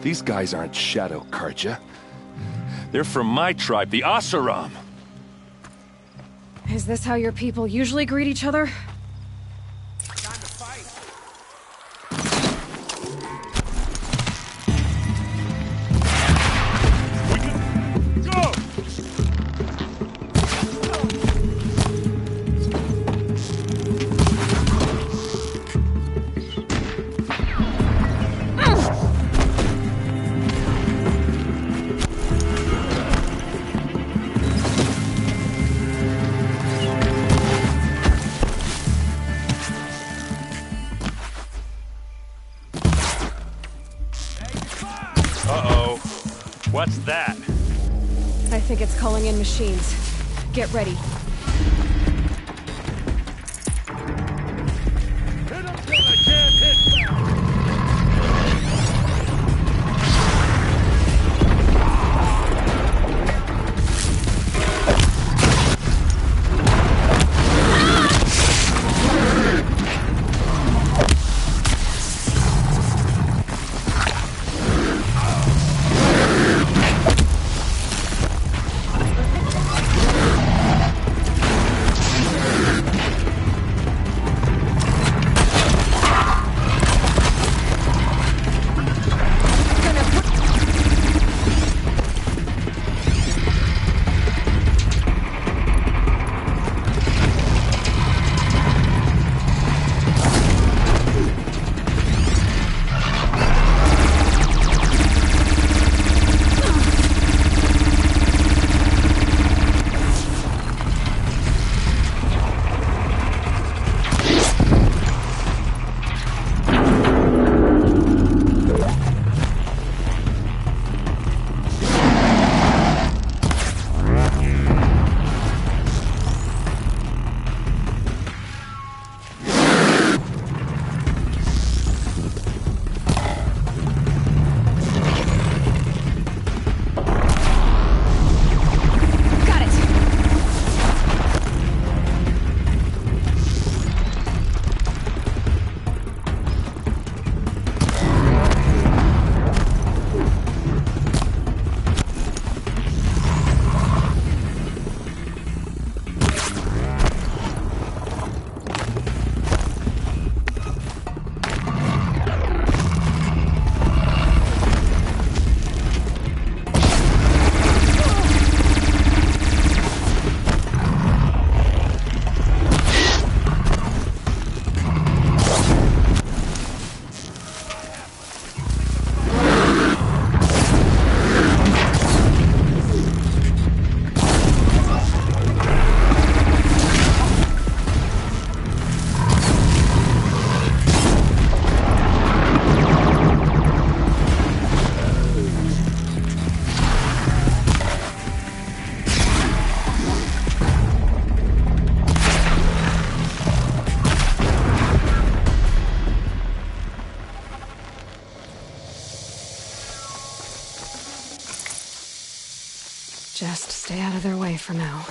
Speaker 13: These guys aren't Shadow Karja. They're from my tribe, the Asaram.
Speaker 2: Is this how your people usually greet each other?
Speaker 12: What's that?
Speaker 2: I think it's calling in machines. Get ready. Just stay out of their way for now.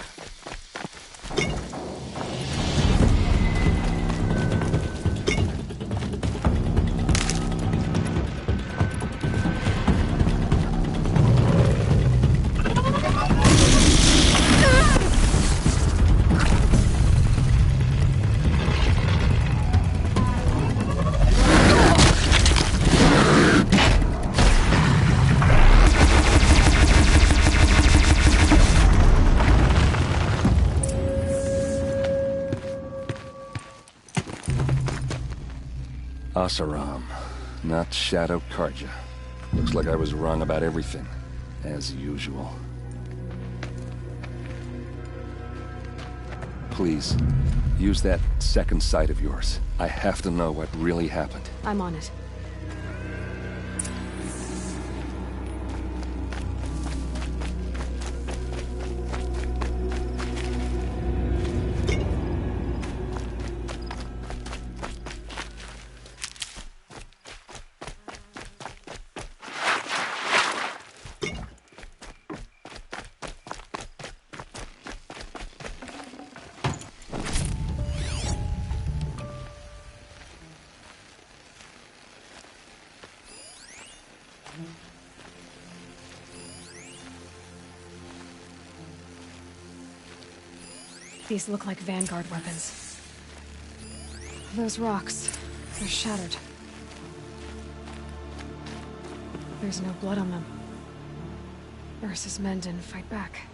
Speaker 13: Asaram, not Shadow Karja. Looks like I was wrong about everything, as usual. Please, use that second sight of yours. I have to know what really happened.
Speaker 2: I'm on it. These look like Vanguard weapons. Those rocks, they're shattered. There's no blood on them. Ursa's men didn't fight back.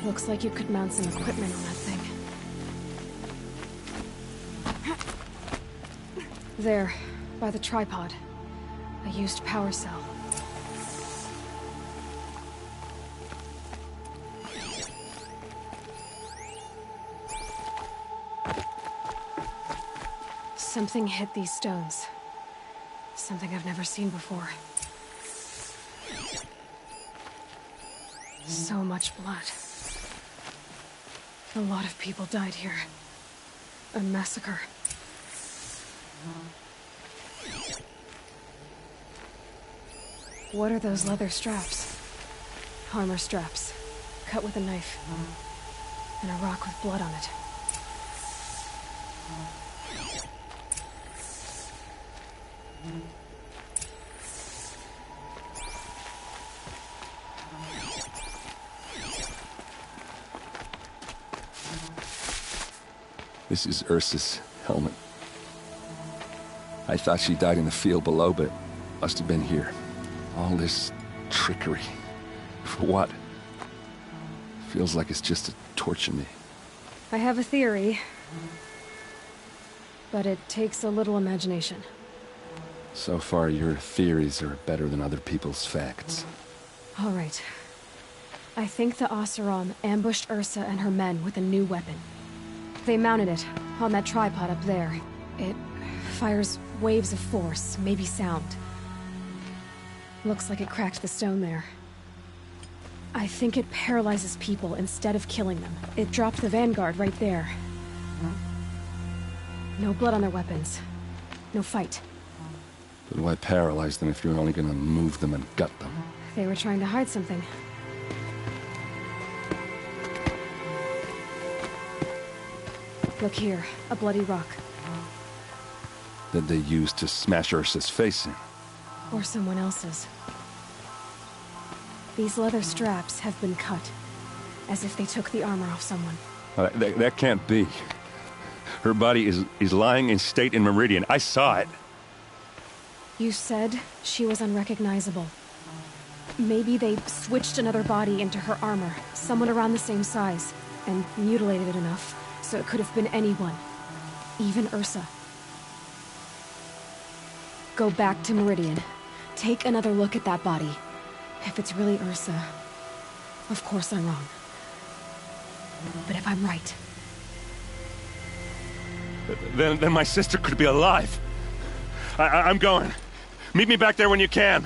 Speaker 2: Looks like you could mount some equipment on that thing. There, by the tripod. A used power cell. Something hit these stones. Something I've never seen before. So much blood. A lot of people died here. A massacre. What are those leather straps? Armor straps, cut with a knife. And a rock with blood on it.
Speaker 13: This is Ursa's helmet. I thought she died in the field below, but must have been here. All this trickery. For what? Feels like it's just to torture me.
Speaker 2: I have a theory. But it takes a little imagination.
Speaker 13: So far, your theories are better than other people's facts.
Speaker 2: All right. I think the Oseram ambushed Ursa and her men with a new weapon. They mounted it on that tripod up there. It fires waves of force, maybe sound. Looks like it cracked the stone there. I think it paralyzes people instead of killing them. It dropped the Vanguard right there. No blood on their weapons. No fight.
Speaker 13: But why paralyze them if you're only gonna move them and gut them?
Speaker 2: They were trying to hide something. Look here, a bloody rock.
Speaker 13: That they used to smash Ursa's face in.
Speaker 2: Or someone else's. These leather straps have been cut, as if they took the armor off someone.
Speaker 13: That can't be. Her body is lying in state in Meridian. I saw it.
Speaker 2: You said she was unrecognizable. Maybe they switched another body into her armor, someone around the same size, and mutilated it enough, so it could have been anyone. Even Ursa. Go back to Meridian. Take another look at that body. If it's really Ursa, of course I'm wrong. But if I'm right...
Speaker 13: Then my sister could be alive. I'm going. Meet me back there when you can.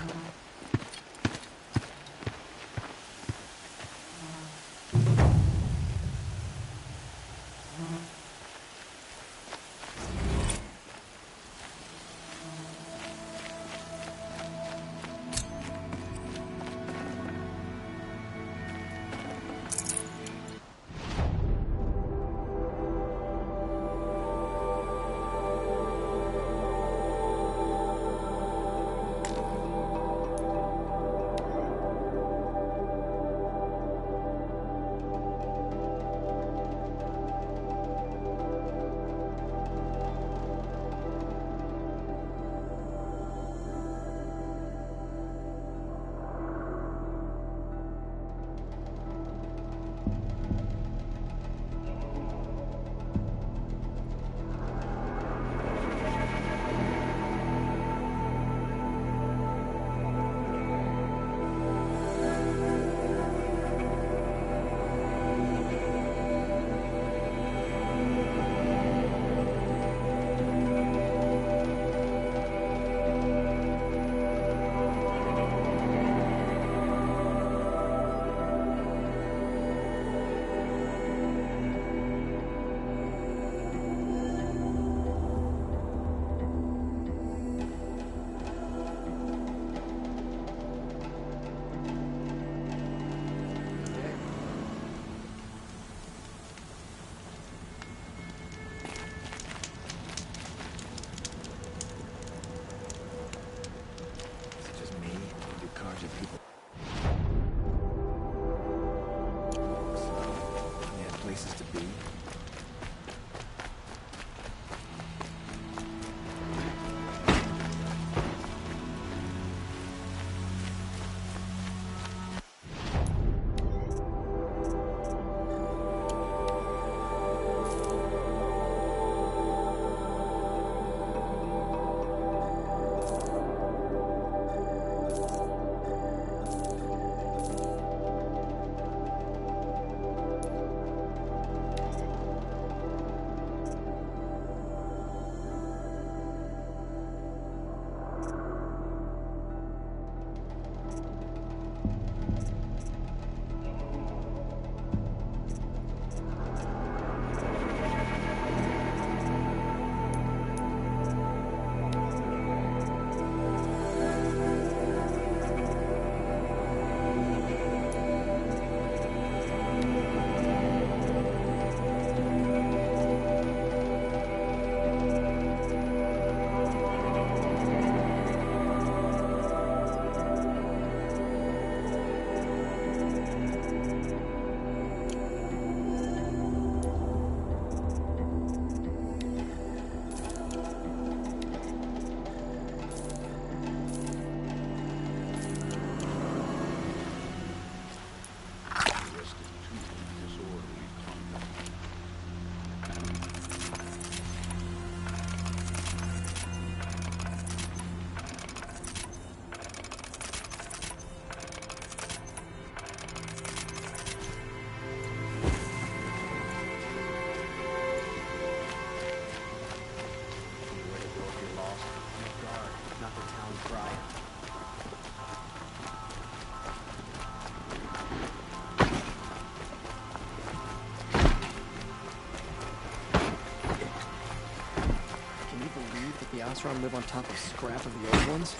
Speaker 9: Oseram live on top of scrap of the old ones?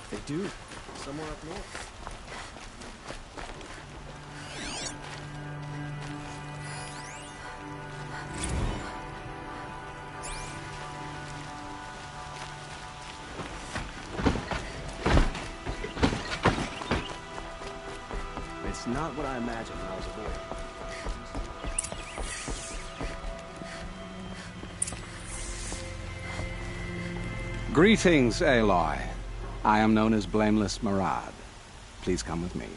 Speaker 9: They do. Somewhere up north. It's not what I imagined when I was a boy.
Speaker 16: Greetings, Aloy. I am known as Blameless Murad. Please come with me.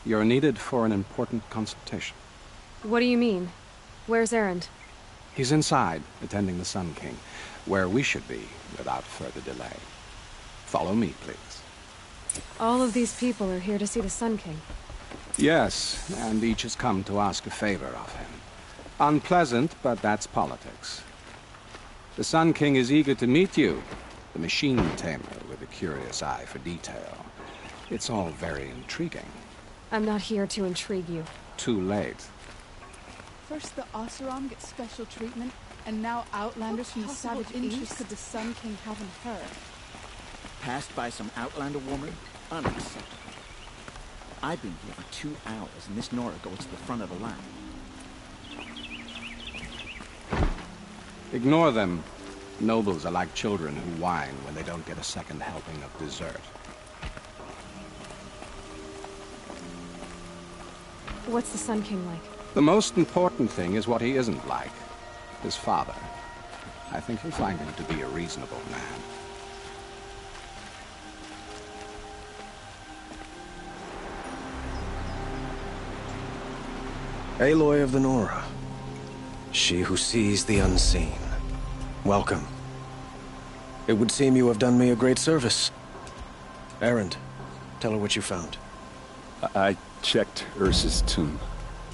Speaker 16: You're needed for an important consultation.
Speaker 2: What do you mean? Where's Erend?
Speaker 16: He's inside, attending the Sun King, where we should be without further delay. Follow me, please.
Speaker 2: All of these people are here to see the Sun King.
Speaker 16: Yes, and each has come to ask a favor of him. Unpleasant, but that's politics. The Sun King is eager to meet you, the machine tamer with a curious eye for detail. It's all very intriguing.
Speaker 2: I'm not here to intrigue you.
Speaker 16: Too late.
Speaker 17: First the Oseram get special treatment, and now outlanders from the savage East could the Sun King have in her.
Speaker 18: Passed by some outlander woman? Unacceptable. I've been here for 2 hours, and this Nora goes to the front of the line.
Speaker 16: Ignore them. Nobles are like children who whine when they don't get a second helping of dessert.
Speaker 2: What's the Sun King like?
Speaker 16: The most important thing is what he isn't like. His father. I think you'll find him to be a reasonable man.
Speaker 19: Aloy of the Nora. She who sees the unseen. Welcome. It would seem you have done me a great service. Erend, tell her what you found.
Speaker 13: I checked Ursa's tomb.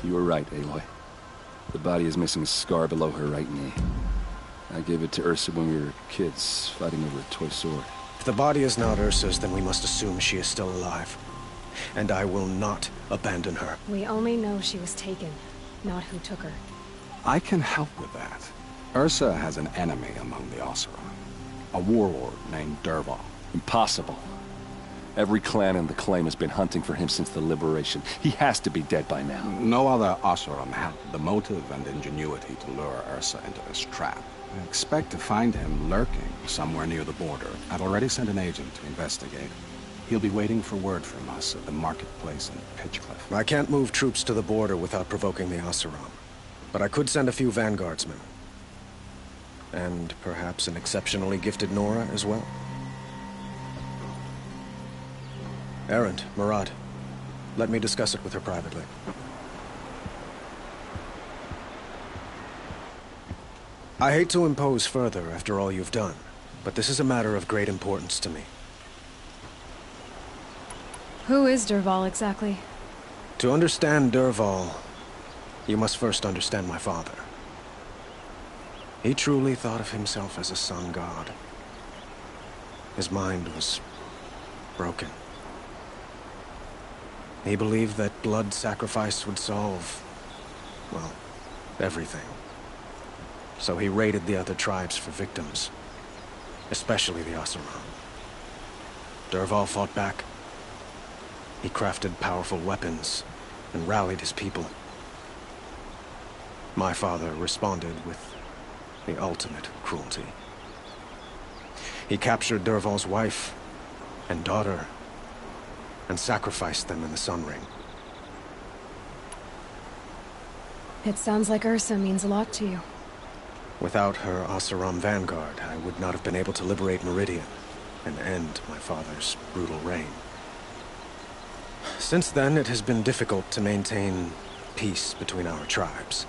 Speaker 13: You were right, Aloy. The body is missing a scar below her right knee. I gave it to Ursa when we were kids, fighting over a toy sword.
Speaker 19: If the body is not Ursa's, then we must assume she is still alive. And I will not abandon her.
Speaker 2: We only know she was taken, not who took her.
Speaker 16: I can help with that. Ursa has an enemy among the Oseram. A warlord named Dervahl.
Speaker 13: Impossible. Every clan in the claim has been hunting for him since the liberation. He has to be dead by now.
Speaker 16: No other Oseram had the motive and ingenuity to lure Ursa into this trap. I expect to find him lurking somewhere near the border. I've already sent an agent to investigate. He'll be waiting for word from us at the marketplace in Pitchcliff.
Speaker 19: I can't move troops to the border without provoking the Oseram. But I could send a few vanguardsmen. And perhaps an exceptionally gifted Nora as well. Erend, Murad, let me discuss it with her privately. I hate to impose further after all you've done, but this is a matter of great importance to me.
Speaker 2: Who is Dervahl exactly?
Speaker 19: To understand Dervahl, you must first understand my father. He truly thought of himself as a sun god. His mind was broken. He believed that blood sacrifice would solve, well, everything. So he raided the other tribes for victims, especially the Oseram. Dervahl fought back. He crafted powerful weapons and rallied his people. My father responded with the ultimate cruelty. He captured Dervahl's wife and daughter and sacrificed them in the Sun Ring.
Speaker 2: It sounds like Ursa means a lot to you.
Speaker 19: Without her Oseram vanguard, I would not have been able to liberate Meridian and end my father's brutal reign. Since then, it has been difficult to maintain peace between our tribes.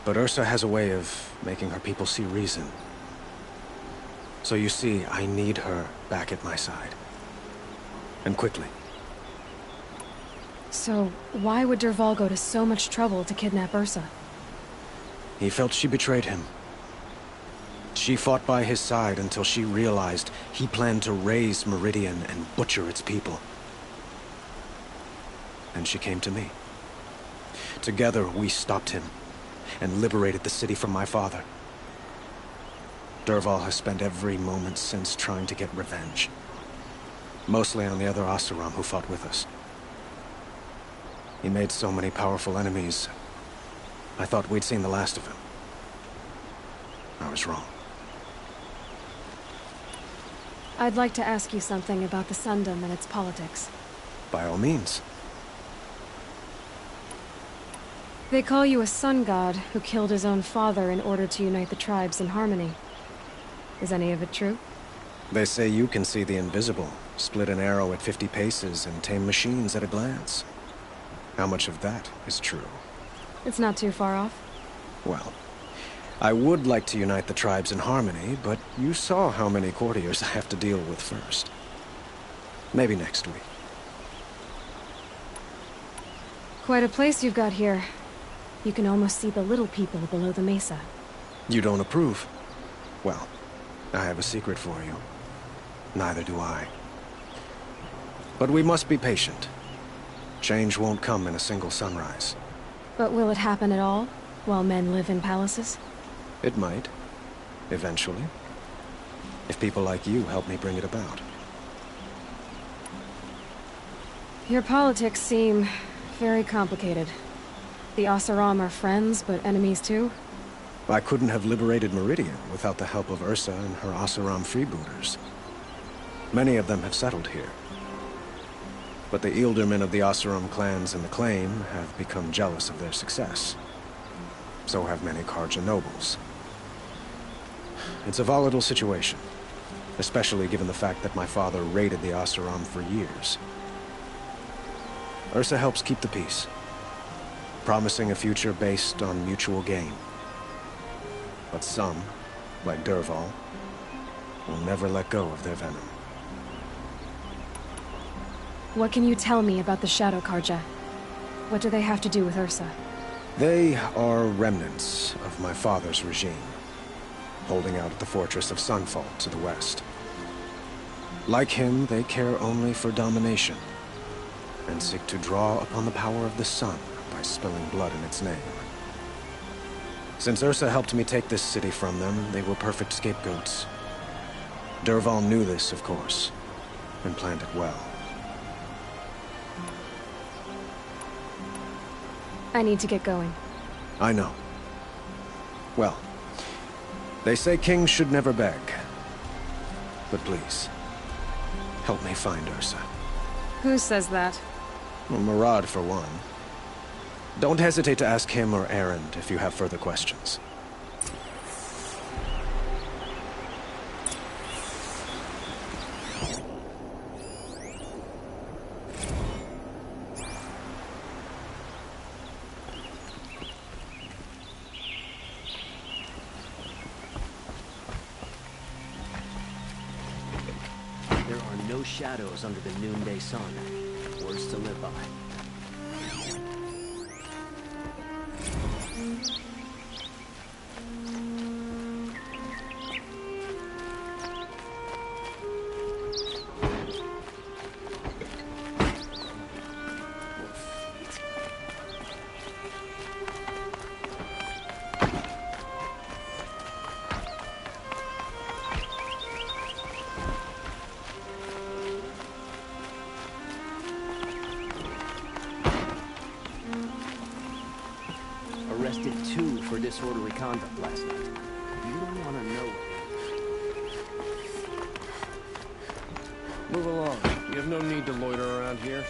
Speaker 19: But Ursa has a way of making her people see reason. So you see, I need her back at my side. And quickly.
Speaker 2: So, why would Dervahl go to so much trouble to kidnap Ursa?
Speaker 19: He felt she betrayed him. She fought by his side until she realized he planned to raise Meridian and butcher its people. And she came to me. Together, we stopped him and liberated the city from my father. Dervahl has spent every moment since trying to get revenge. Mostly on the other Oseram who fought with us. He made so many powerful enemies. I thought we'd seen the last of him. I was wrong.
Speaker 2: I'd like to ask you something about the Sundom and its politics.
Speaker 19: By all means.
Speaker 2: They call you a sun god who killed his own father in order to unite the tribes in harmony. Is any of it true?
Speaker 19: They say you can see the invisible, split an arrow at 50 paces, and tame machines at a glance. How much of that is true?
Speaker 2: It's not too far off.
Speaker 19: Well, I would like to unite the tribes in harmony, but you saw how many courtiers I have to deal with first. Maybe next week.
Speaker 2: Quite a place you've got here. You can almost see the little people below the mesa.
Speaker 19: You don't approve? Well, I have a secret for you. Neither do I. But we must be patient. Change won't come in a single sunrise.
Speaker 2: But will it happen at all, while men live in palaces?
Speaker 19: It might. Eventually. If people like you help me bring it about.
Speaker 2: Your politics seem very complicated. The Oseram are friends, but enemies too?
Speaker 19: I couldn't have liberated Meridian without the help of Ursa and her Oseram freebooters. Many of them have settled here. But the Ealdormen of the Oseram clans in the claim have become jealous of their success. So have many Karja nobles. It's a volatile situation, especially given the fact that my father raided the Oseram for years. Ursa helps keep the peace, promising a future based on mutual gain. But some, like Dervahl, will never let go of their venom.
Speaker 2: What can you tell me about the Shadow Karja? What do they have to do with Ursa?
Speaker 19: They are remnants of my father's regime, holding out at the fortress of Sunfall to the west. Like him, they care only for domination, and seek to draw upon the power of the sun by spilling blood in its name. Since Ursa helped me take this city from them, they were perfect scapegoats. Dervahl knew this, of course, and planned it well.
Speaker 2: I need to get going.
Speaker 19: I know. Well, they say kings should never beg. But please, help me find Ursa.
Speaker 2: Who says that?
Speaker 19: Well, Murad, for one. Don't hesitate to ask him or Erend if you have further questions.
Speaker 9: There are no shadows under the noonday sun. Words to live by. Arrested 2 for disorderly conduct last night. You don't want to know.
Speaker 6: Move along. You have no need to loiter around here.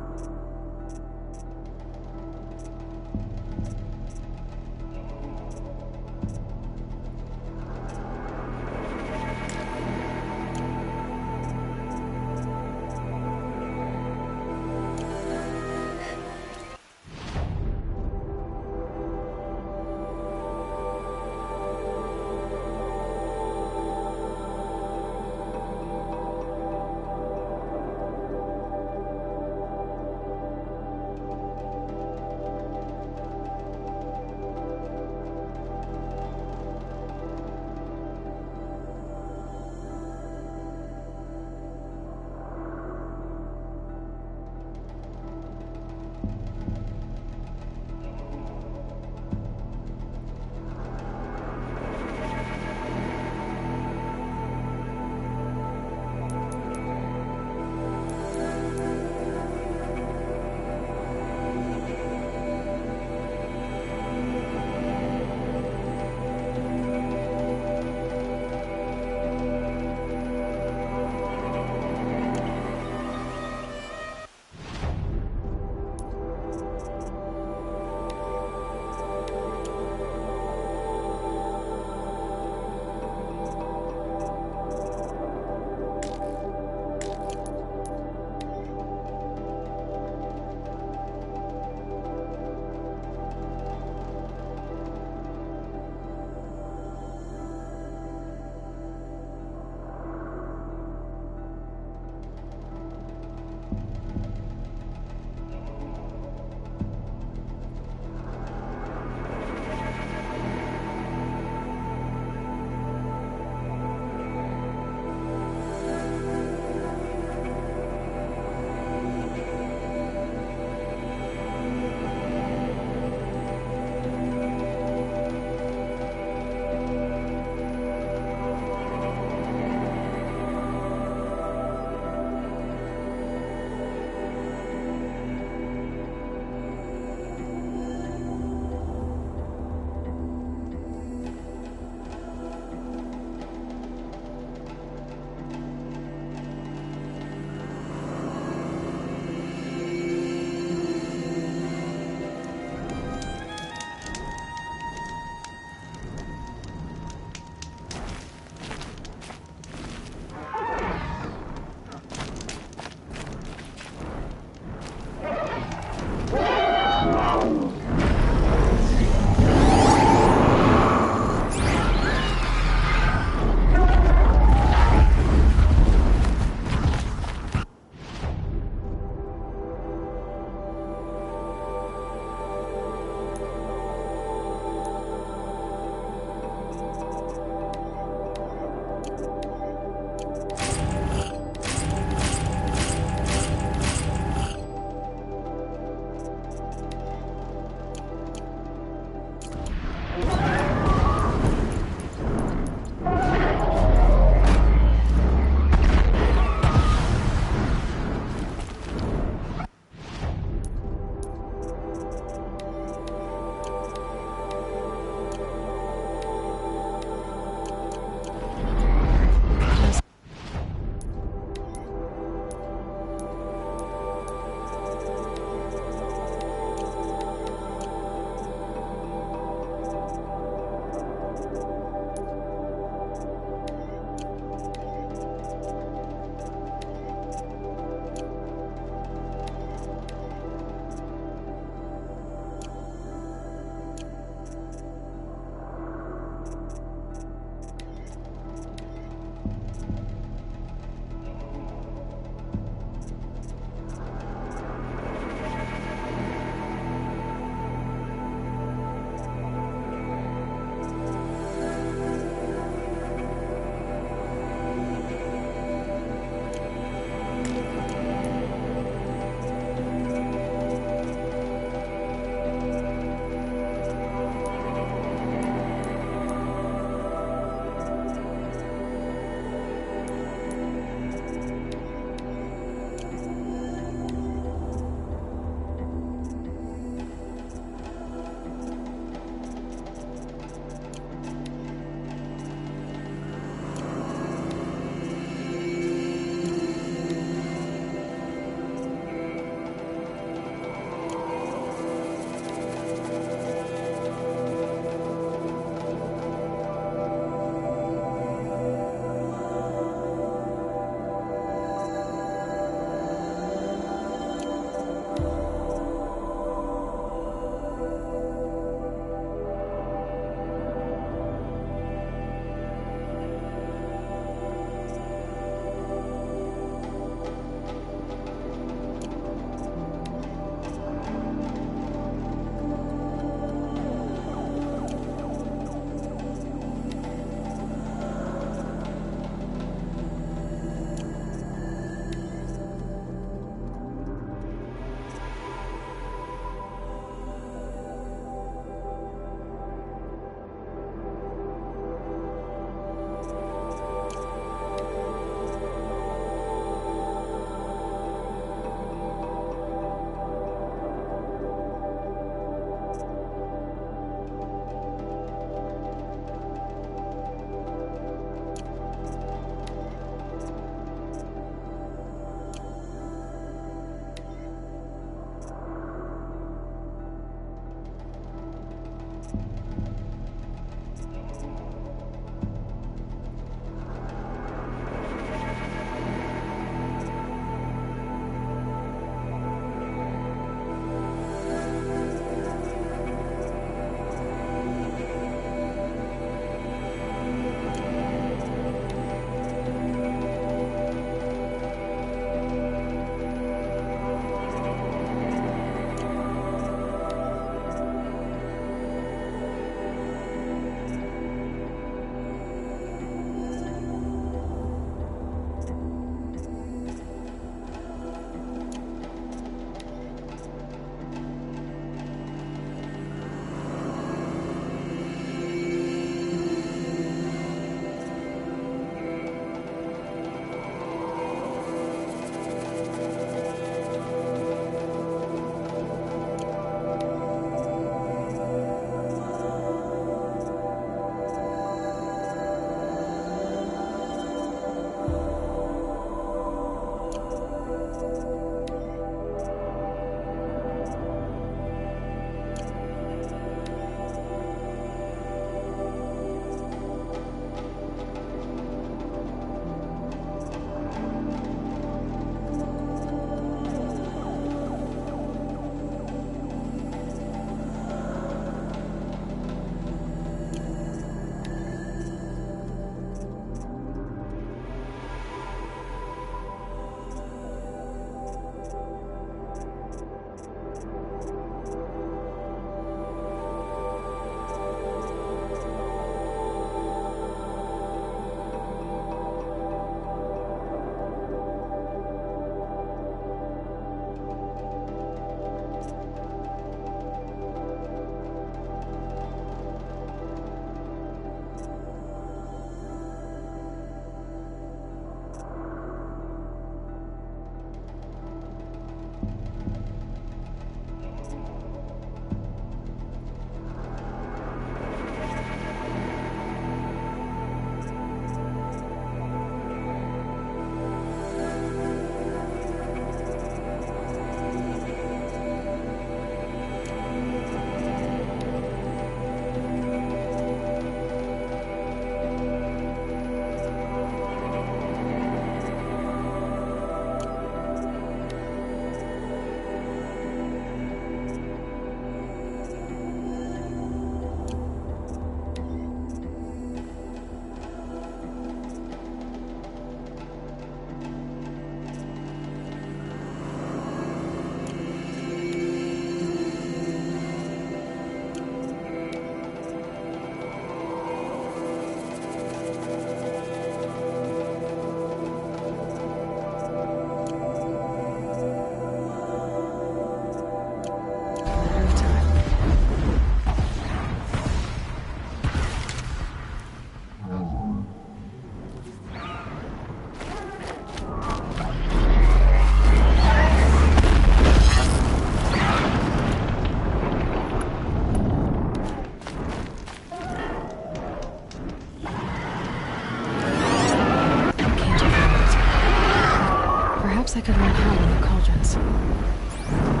Speaker 2: I could learn how to make cauldrons.